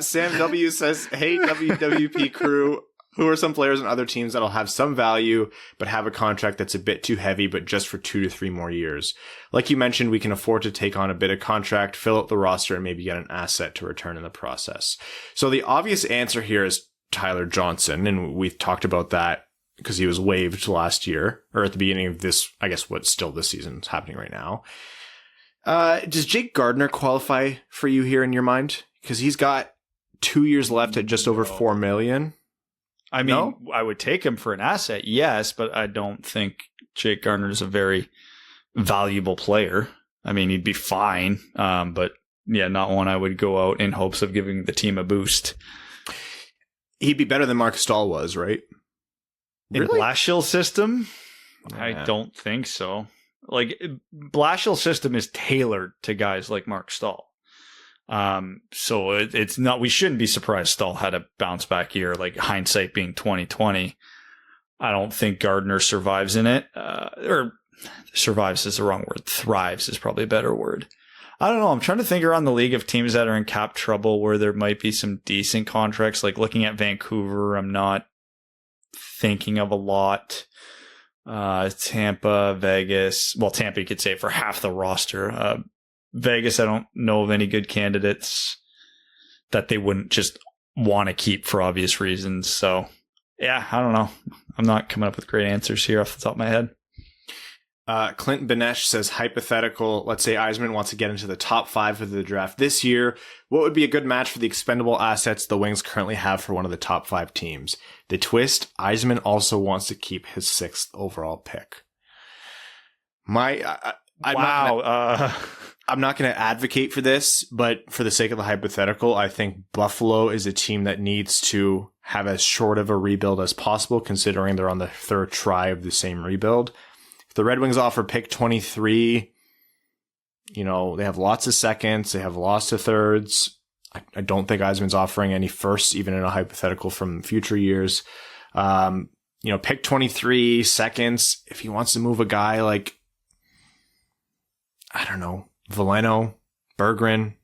Sam W says, hey WWP crew, who are some players on other teams that'll have some value, but have a contract that's a bit too heavy, but just for 2 to 3 more years? Like you mentioned, we can afford to take on a bit of contract, fill out the roster, and maybe get an asset to return in the process. So the obvious answer here is Tyler Johnson, and we've talked about that because he was waived last year, or at the beginning of this, I guess what's still this season is happening right now. Does Jake Gardiner qualify for you here in your mind? Because he's got 2 years left at just over $4 million. I mean, I would take him for an asset, yes, but I don't think Jake Gardiner is a very valuable player. I mean, he'd be fine, but yeah, not one I would go out in hopes of giving the team a boost. He'd be better than Mark Stahl was, right? In Blashill's system? Yeah. I don't think so. Like, Blashill's system is tailored to guys like Mark Stahl. So it's not, we shouldn't be surprised Stahl had a bounce back year, like hindsight being 2020. I don't think Gardiner survives in it, or survives is the wrong word. Thrives is probably a better word. I don't know. I'm trying to think around the league of teams that are in cap trouble where there might be some decent contracts. Like looking at Vancouver, I'm not thinking of a lot. Tampa, Vegas. Well, Tampa, you could say for half the roster. Vegas, I don't know of any good candidates that they wouldn't just want to keep for obvious reasons. So, yeah, I don't know. I'm not coming up with great answers here off the top of my head. Clint Benesh says, hypothetical, let's say Yzerman wants to get into the top 5 of the draft this year. What would be a good match for the expendable assets the Wings currently have for one of the top 5 teams? The twist, Yzerman also wants to keep his 6th overall pick. I'm not going to advocate for this, but for the sake of the hypothetical, I think Buffalo is a team that needs to have as short of a rebuild as possible, considering they're on the 3rd try of the same rebuild. If the Red Wings offer pick 23, they have lots of seconds. They have lots of thirds. I don't think Yzerman's offering any firsts, even in a hypothetical from future years. Pick 23 seconds. If he wants to move a guy like, I don't know, Veleno, Berggren,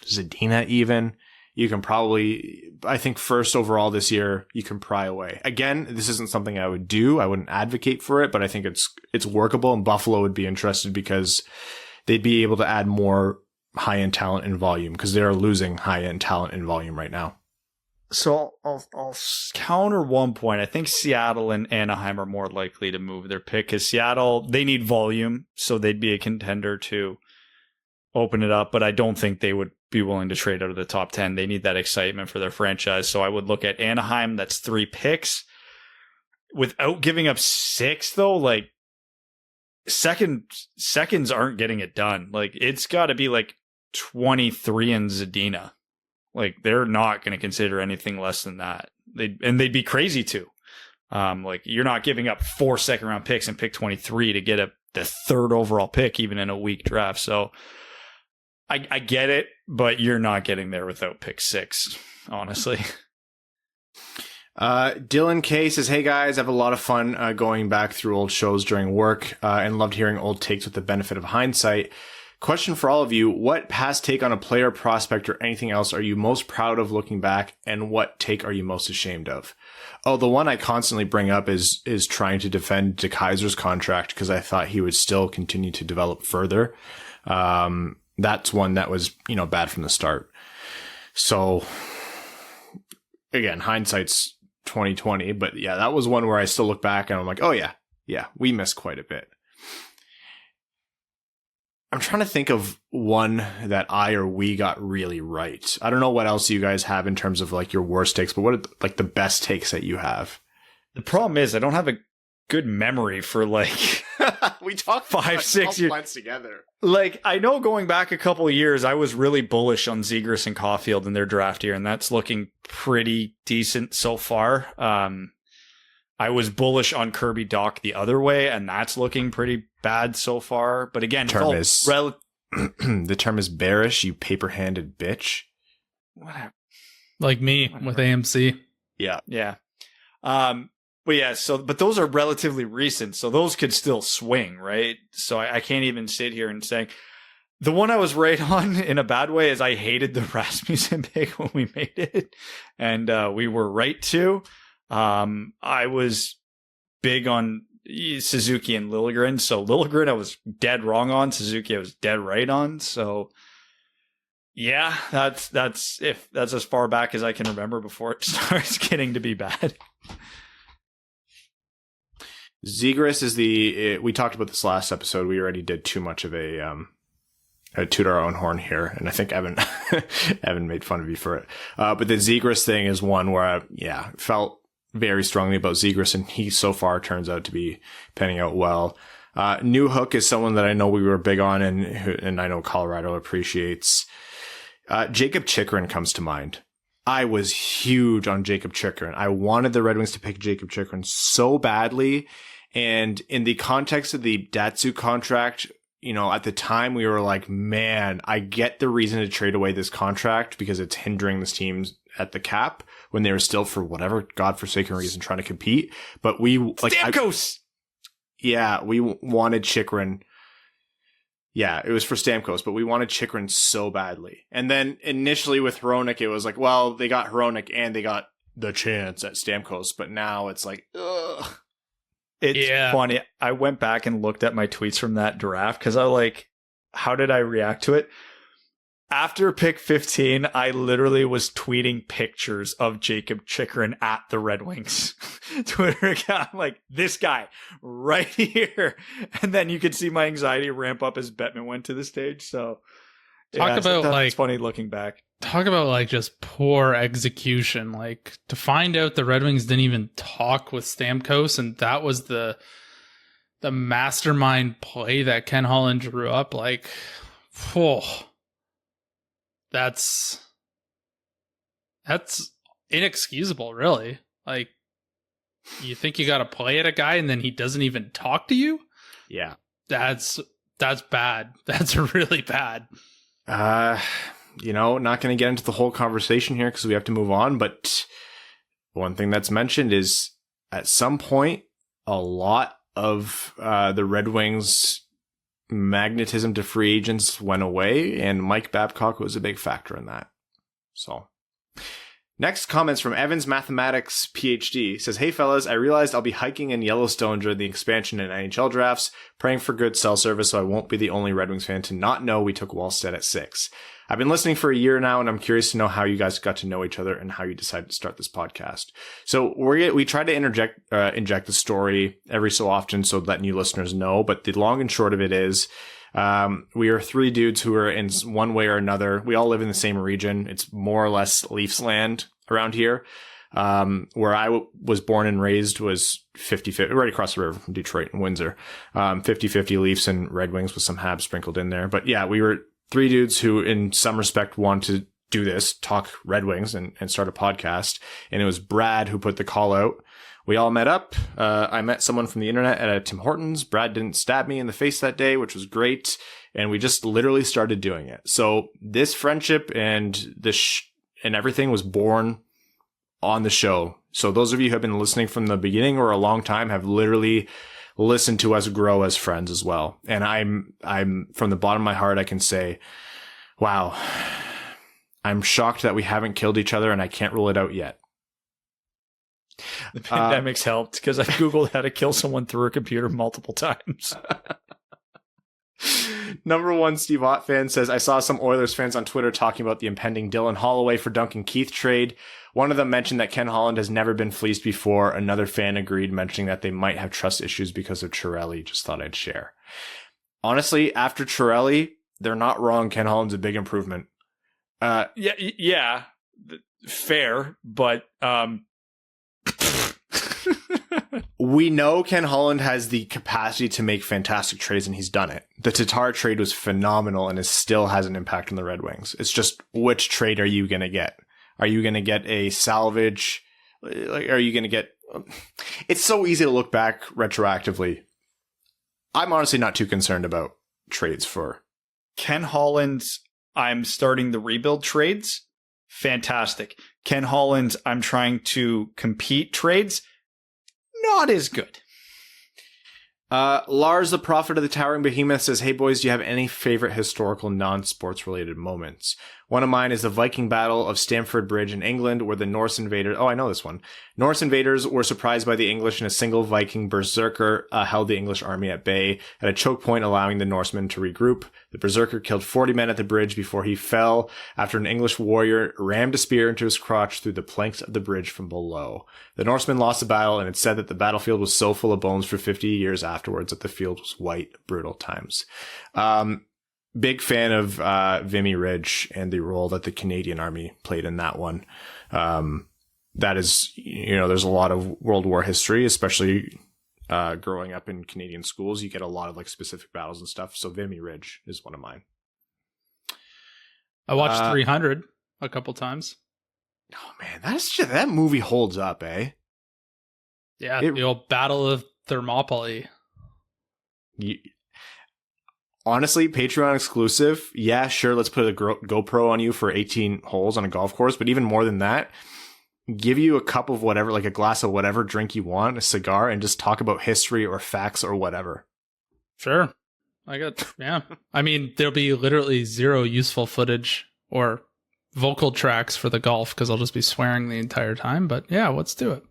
Zadina even, you can probably, I think first overall this year, you can pry away. Again, this isn't something I would do. I wouldn't advocate for it, but I think it's workable, and Buffalo would be interested because they'd be able to add more high-end talent and volume because they're losing high-end talent and volume right now. So I'll counter one point. I think Seattle and Anaheim are more likely to move their pick because Seattle, they need volume, so they'd be a contender to open it up, but I don't think they would be willing to trade out of the top 10. They need that excitement for their franchise. So I would look at Anaheim. That's 3 picks. Without giving up 6, though, like seconds aren't getting it done. Like it's got to be like 23 and Zadina. Like they're not going to consider anything less than that. They'd be crazy to. Like you're not giving up 4 second-round picks and pick 23 to get the 3rd overall pick, even in a weak draft. So I get it, but you're not getting there without pick 6, honestly. Dylan K says, hey guys, I have a lot of fun going back through old shows during work and loved hearing old takes with the benefit of hindsight. Question for all of you, what past take on a player, prospect, or anything else are you most proud of looking back, and what take are you most ashamed of? Oh, the one I constantly bring up is trying to defend De Keyser's contract because I thought he would still continue to develop further. That's one that was, bad from the start. So again, hindsight's 2020, but yeah, that was one where I still look back and I'm like, oh yeah, we missed quite a bit. I'm trying to think of one that I or we got really right. I don't know what else you guys have in terms of like your worst takes, but what are like the best takes that you have? The problem is I don't have a good memory for like we talked 5-6 years months together. Like I know going back a couple of years, I was really bullish on Zegras and Caulfield in their draft year, and that's looking pretty decent so far. I was bullish on Kirby Dach the other way, and that's looking pretty bad so far. But again, the term is bearish, you paper-handed bitch. Whatever. Like me with AMC. Yeah. But yeah, but those are relatively recent, so those could still swing, right? So I can't even sit here and say the one I was right on in a bad way is I hated the Rasmussen pick when we made it, and we were right to. I was big on Suzuki and Liljegren, so Liljegren I was dead wrong on. Suzuki I was dead right on. So yeah, that's as far back as I can remember before it starts getting to be bad. Zegras is we talked about this last episode. We already did too much of a toot our own horn here. And I think Evan made fun of you for it. But the Zegras thing is one where I felt very strongly about Zegras, and he so far turns out to be panning out well. New Hook is someone that I know we were big on and I know Colorado appreciates. Jacob Chychrun comes to mind. I was huge on Jacob Chychrun. I wanted the Red Wings to pick Jacob Chychrun so badly. And in the context of the Datsuk contract, at the time we were like, man, I get the reason to trade away this contract because it's hindering this team at the cap when they were still, for whatever godforsaken reason, trying to compete. But we Stamkos! We wanted Chychrun. Yeah, it was for Stamkos, but we wanted Chychrun so badly. And then initially with Hronek, it was like, well, they got Hronek and they got the chance at Stamkos. But now it's like, ugh. It's funny. I went back and looked at my tweets from that draft because I was like, how did I react to it? After pick 15, I literally was tweeting pictures of Jacob Chychrun at the Red Wings Twitter account. I'm like, this guy right here. And then you could see my anxiety ramp up as Bettman went to the stage. So it's funny looking back. Talk about just poor execution. To find out the Red Wings didn't even talk with Stamkos, and that was the mastermind play that Ken Holland drew up. That's inexcusable, really. You think you got to play at a guy and then he doesn't even talk to you? Yeah. That's bad. That's really bad. Not going to get into the whole conversation here because we have to move on. But one thing that's mentioned is at some point, a lot of the Red Wings magnetism to free agents went away, and Mike Babcock was a big factor in that. So next comments from Evans Mathematics PhD says, hey fellas, I realized I'll be hiking in Yellowstone during the expansion and NHL drafts, praying for good cell service so I won't be the only Red Wings fan to not know we took Wallstedt at 6. I've been listening for a year now, and I'm curious to know how you guys got to know each other and how you decided to start this podcast. So we try to inject the story every so often so that new listeners know, but the long and short of it is we are 3 dudes who are in one way or another. We all live in the same region. It's more or less Leafs land around here. Where I was born and raised was 50-50, right across the river from Detroit and Windsor. 50-50 Leafs and Red Wings with some Habs sprinkled in there. But yeah, we were 3 dudes who in some respect want to do this, talk Red Wings and start a podcast. And it was Brad who put the call out. We all met up. I met someone from the internet at a Tim Hortons. Brad didn't stab me in the face that day, which was great. And we just literally started doing it. So this friendship and and everything was born on the show. So those of you who have been listening from the beginning or a long time have literally listened to us grow as friends as well. And I'm from the bottom of my heart, I can say, wow, I'm shocked that we haven't killed each other, and I can't rule it out yet. The pandemic's helped because I Googled how to kill someone through a computer multiple times. Number 1 Steve Ott fan says, I saw some Oilers fans on Twitter talking about the impending Dylan Holloway for Duncan Keith trade. One of them mentioned that Ken Holland has never been fleeced before. Another fan agreed, mentioning that they might have trust issues because of Chiarelli. Just thought I'd share. Honestly, after Chiarelli, they're not wrong. Ken Holland's a big improvement. Yeah, fair, but we know Ken Holland has the capacity to make fantastic trades, and he's done it. The Tatar trade was phenomenal, and it still has an impact on the Red Wings. It's just, which trade are you going to get? Are you going to get a salvage? Are you going to get... It's so easy to look back retroactively. I'm honestly not too concerned about trades for... Ken Holland's, I'm starting the rebuild trades. Fantastic. Ken Holland's, I'm trying to compete trades. Not as good. Lars, the prophet of the towering behemoth, says, "Hey boys, do you have any favorite historical non-sports related moments? One of mine is the Viking Battle of Stamford Bridge in England, where the Norse invaders, I know this one. Norse invaders were surprised by the English, and a single Viking berserker held the English army at bay at a choke point, allowing the Norsemen to regroup. The berserker killed 40 men at the bridge before he fell after an English warrior rammed a spear into his crotch through the planks of the bridge from below. The Norsemen lost the battle, and it's said that the battlefield was so full of bones for 50 years afterwards that the field was white. Brutal times." Big fan of Vimy Ridge and the role that the Canadian Army played in that one. That is, there's a lot of World War history, especially growing up in Canadian schools. You get a lot of like specific battles and stuff. So Vimy Ridge is one of mine. I watched 300 a couple times. Oh man, that movie holds up, eh? Yeah, the old Battle of Thermopylae. Honestly, Patreon exclusive. Yeah, sure. Let's put a GoPro on you for 18 holes on a golf course. But even more than that, give you a cup of whatever, like a glass of whatever drink you want, a cigar, and just talk about history or facts or whatever. Sure. I mean, there'll be literally zero useful footage or vocal tracks for the golf because I'll just be swearing the entire time. But yeah, let's do it.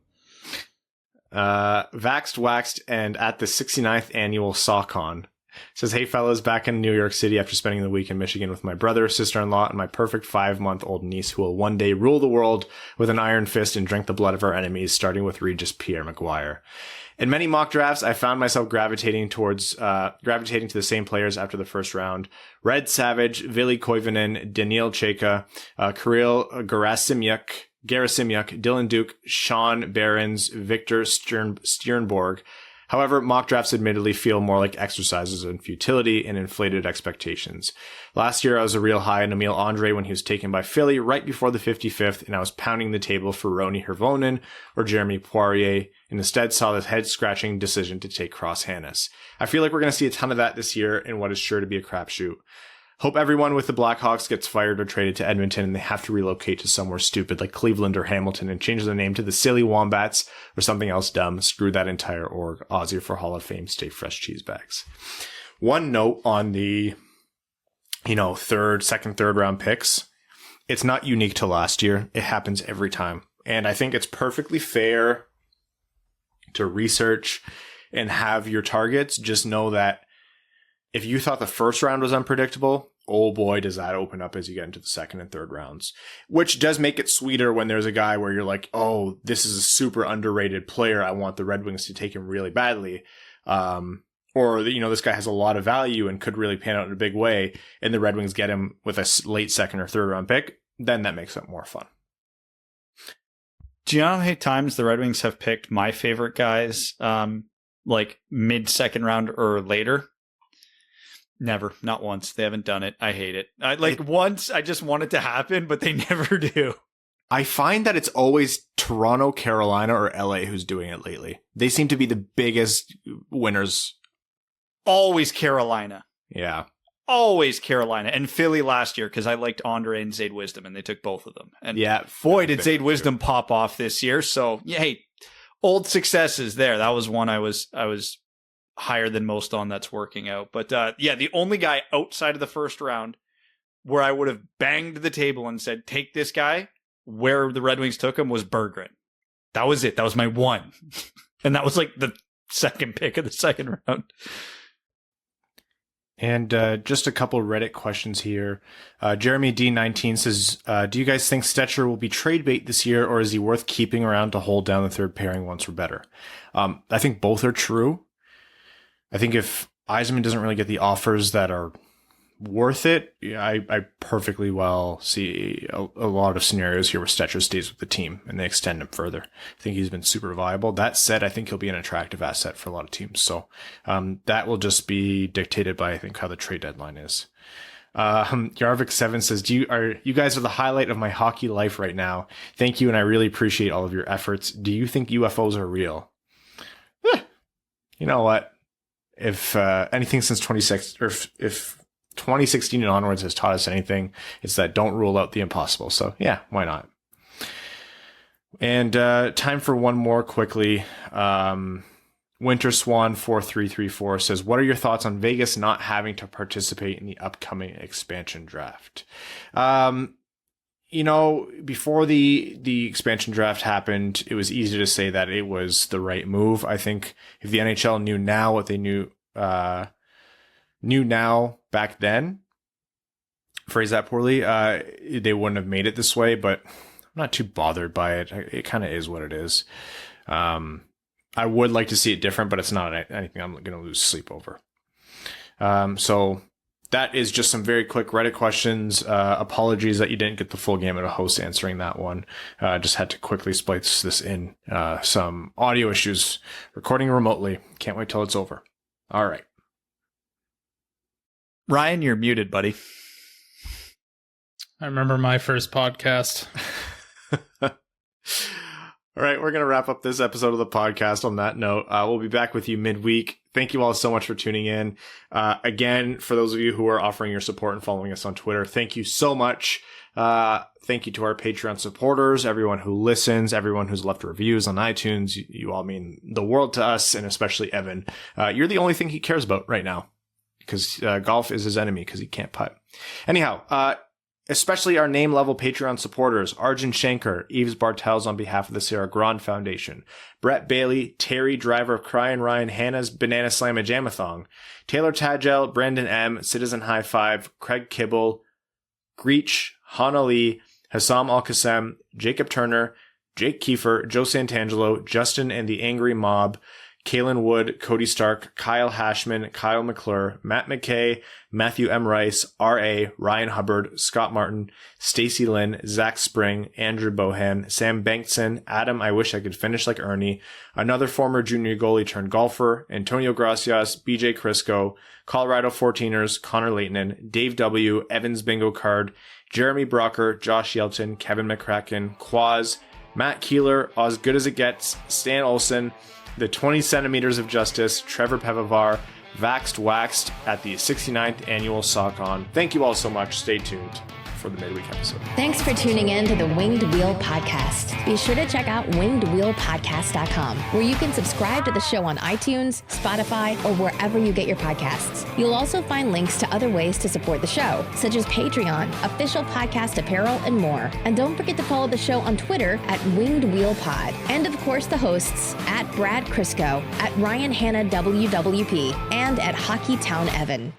Vaxxed, Waxed, and at the 69th annual SawCon. Says, "Hey fellas, back in New York City after spending the week in Michigan with my brother, sister-in-law, and my perfect 5-month-old niece who will one day rule the world with an iron fist and drink the blood of our enemies, starting with Regis Pierre McGuire. In many mock drafts, I found myself gravitating to the same players after the first round. Red Savage, Vili Koivunen, Daniil Cheka, Kirill Gerasimyuk, Dylan Duke, Sean Behrens, Victor Sternborg. However, mock drafts admittedly feel more like exercises in futility and inflated expectations. Last year, I was a real high on Emil Andre when he was taken by Philly right before the 55th, and I was pounding the table for Roni Hirvonen or Jeremy Poirier, and instead saw the head-scratching decision to take Cross Hannes. I feel like we're going to see a ton of that this year in what is sure to be a crapshoot. Hope everyone with the Blackhawks gets fired or traded to Edmonton and they have to relocate to somewhere stupid like Cleveland or Hamilton and change their name to the Silly Wombats or something else dumb. Screw that entire org. Aussie for Hall of Fame. Stay fresh, cheese bags. One note on the, second, third round picks. It's not unique to last year. It happens every time. And I think it's perfectly fair to research and have your targets. Just know that if you thought the first round was unpredictable, oh boy, does that open up as you get into the second and third rounds, which does make it sweeter when there's a guy where you're like, oh, this is a super underrated player. I want the Red Wings to take him really badly. Or, this guy has a lot of value and could really pan out in a big way, and the Red Wings get him with a late second or third round pick. Then that makes it more fun. Do you know how many times the Red Wings have picked my favorite guys, like mid-second round or later? Never. Not once. They haven't done it. I hate it. Once, I just want it to happen, but they never do. I find that it's always Toronto, Carolina, or LA who's doing it lately. They seem to be the biggest winners. Always Carolina. Yeah. Always Carolina. And Philly last year, because I liked Andre and Zayd Wisdom, and they took both of them. And yeah, boy, did Zayd Wisdom pop off this year. So, yeah, hey, old successes there. That was one I was higher than most on that's working out. But the only guy outside of the first round where I would have banged the table and said, take this guy, where the Red Wings took him was Berggren. That was it. That was my one. And that was like the second pick of the second round. And just a couple Reddit questions here. Jeremy D19 says, do you guys think Stetcher will be trade bait this year, or is he worth keeping around to hold down the third pairing once we're better? I think both are true. I think if Yzerman doesn't really get the offers that are worth it, I perfectly well see a lot of scenarios here where Stetcher stays with the team and they extend him further. I think he's been super viable. That said, I think he'll be an attractive asset for a lot of teams. So that will just be dictated by, I think, how the trade deadline is. Yarvik7 says, you guys are the highlight of my hockey life right now. Thank you, and I really appreciate all of your efforts. Do you think UFOs are real? You know what? If anything since 2016, or if 2016 and onwards has taught us anything, it's that don't rule out the impossible. So yeah, why not? And time for one more quickly. Winter Swan 4334 says, what are your thoughts on Vegas not having to participate in the upcoming expansion draft? Before the expansion draft happened, it was easy to say that it was the right move. I think if the NHL knew now what they knew now back then, phrase that poorly, they wouldn't have made it this way, but I'm not too bothered by it. It kind of is what it is. I would like to see it different, but it's not anything I'm going to lose sleep over. So that is just some very quick Reddit questions. Apologies that you didn't get the full gamut of hosts answering that one. Just had to quickly splice this in. Some audio issues recording remotely. Can't wait till it's over. All right. Ryan, you're muted, buddy. I remember my first podcast. All right, we're going to wrap up this episode of the podcast on that note. We'll be back with you midweek. Thank you all so much for tuning in. Again, for those of you who are offering your support and following us on Twitter, thank you so much. Thank you to our Patreon supporters, everyone who listens, everyone who's left reviews on iTunes. You all mean the world to us, and especially Evan. You're the only thing he cares about right now, because golf is his enemy because he can't putt. Anyhow, especially our name level Patreon supporters, Arjun Shankar, Yves Bartels on behalf of the Sarah Grand Foundation, Brett Bailey, Terry, driver of Crying Ryan, Hannah's Banana Slamma Jamathon, Taylor Tadgel, Brandon M, Citizen High Five, Craig Kibble, Greach, Hana Lee, Hassam Al-Qassem, Jacob Turner, Jake Kiefer, Joe Santangelo, Justin and the Angry Mob, Kalen Wood, Cody Stark, Kyle Hashman, Kyle McClure, Matt McKay, Matthew M. Rice, R.A., Ryan Hubbard, Scott Martin, Stacy Lynn, Zach Spring, Andrew Bohan, Sam Bankson, Adam I Wish I Could Finish Like Ernie, another former junior goalie turned golfer, Antonio Gracias, BJ Crisco, Colorado 14ers, Connor Leighton, Dave W., Evans Bingo Card, Jeremy Brocker, Josh Yelton, Kevin McCracken, Quaz, Matt Keeler, As Good As It Gets, Stan Olson, The 20 Centimeters of Justice, Trevor Pevavar, Vaxed Waxed at the 69th Annual SockOn. Thank you all so much. Stay tuned for the midweek episode. Thanks for tuning in to the Winged Wheel Podcast. Be sure to check out wingedwheelpodcast.com, where you can subscribe to the show on iTunes, Spotify, or wherever you get your podcasts. You'll also find links to other ways to support the show, such as Patreon, official podcast apparel, and more. And don't forget to follow the show on Twitter at Winged Wheel Pod. And of course, the hosts at Brad Crisco, at Ryan Hanna WWP, and at Hockey Town Evan.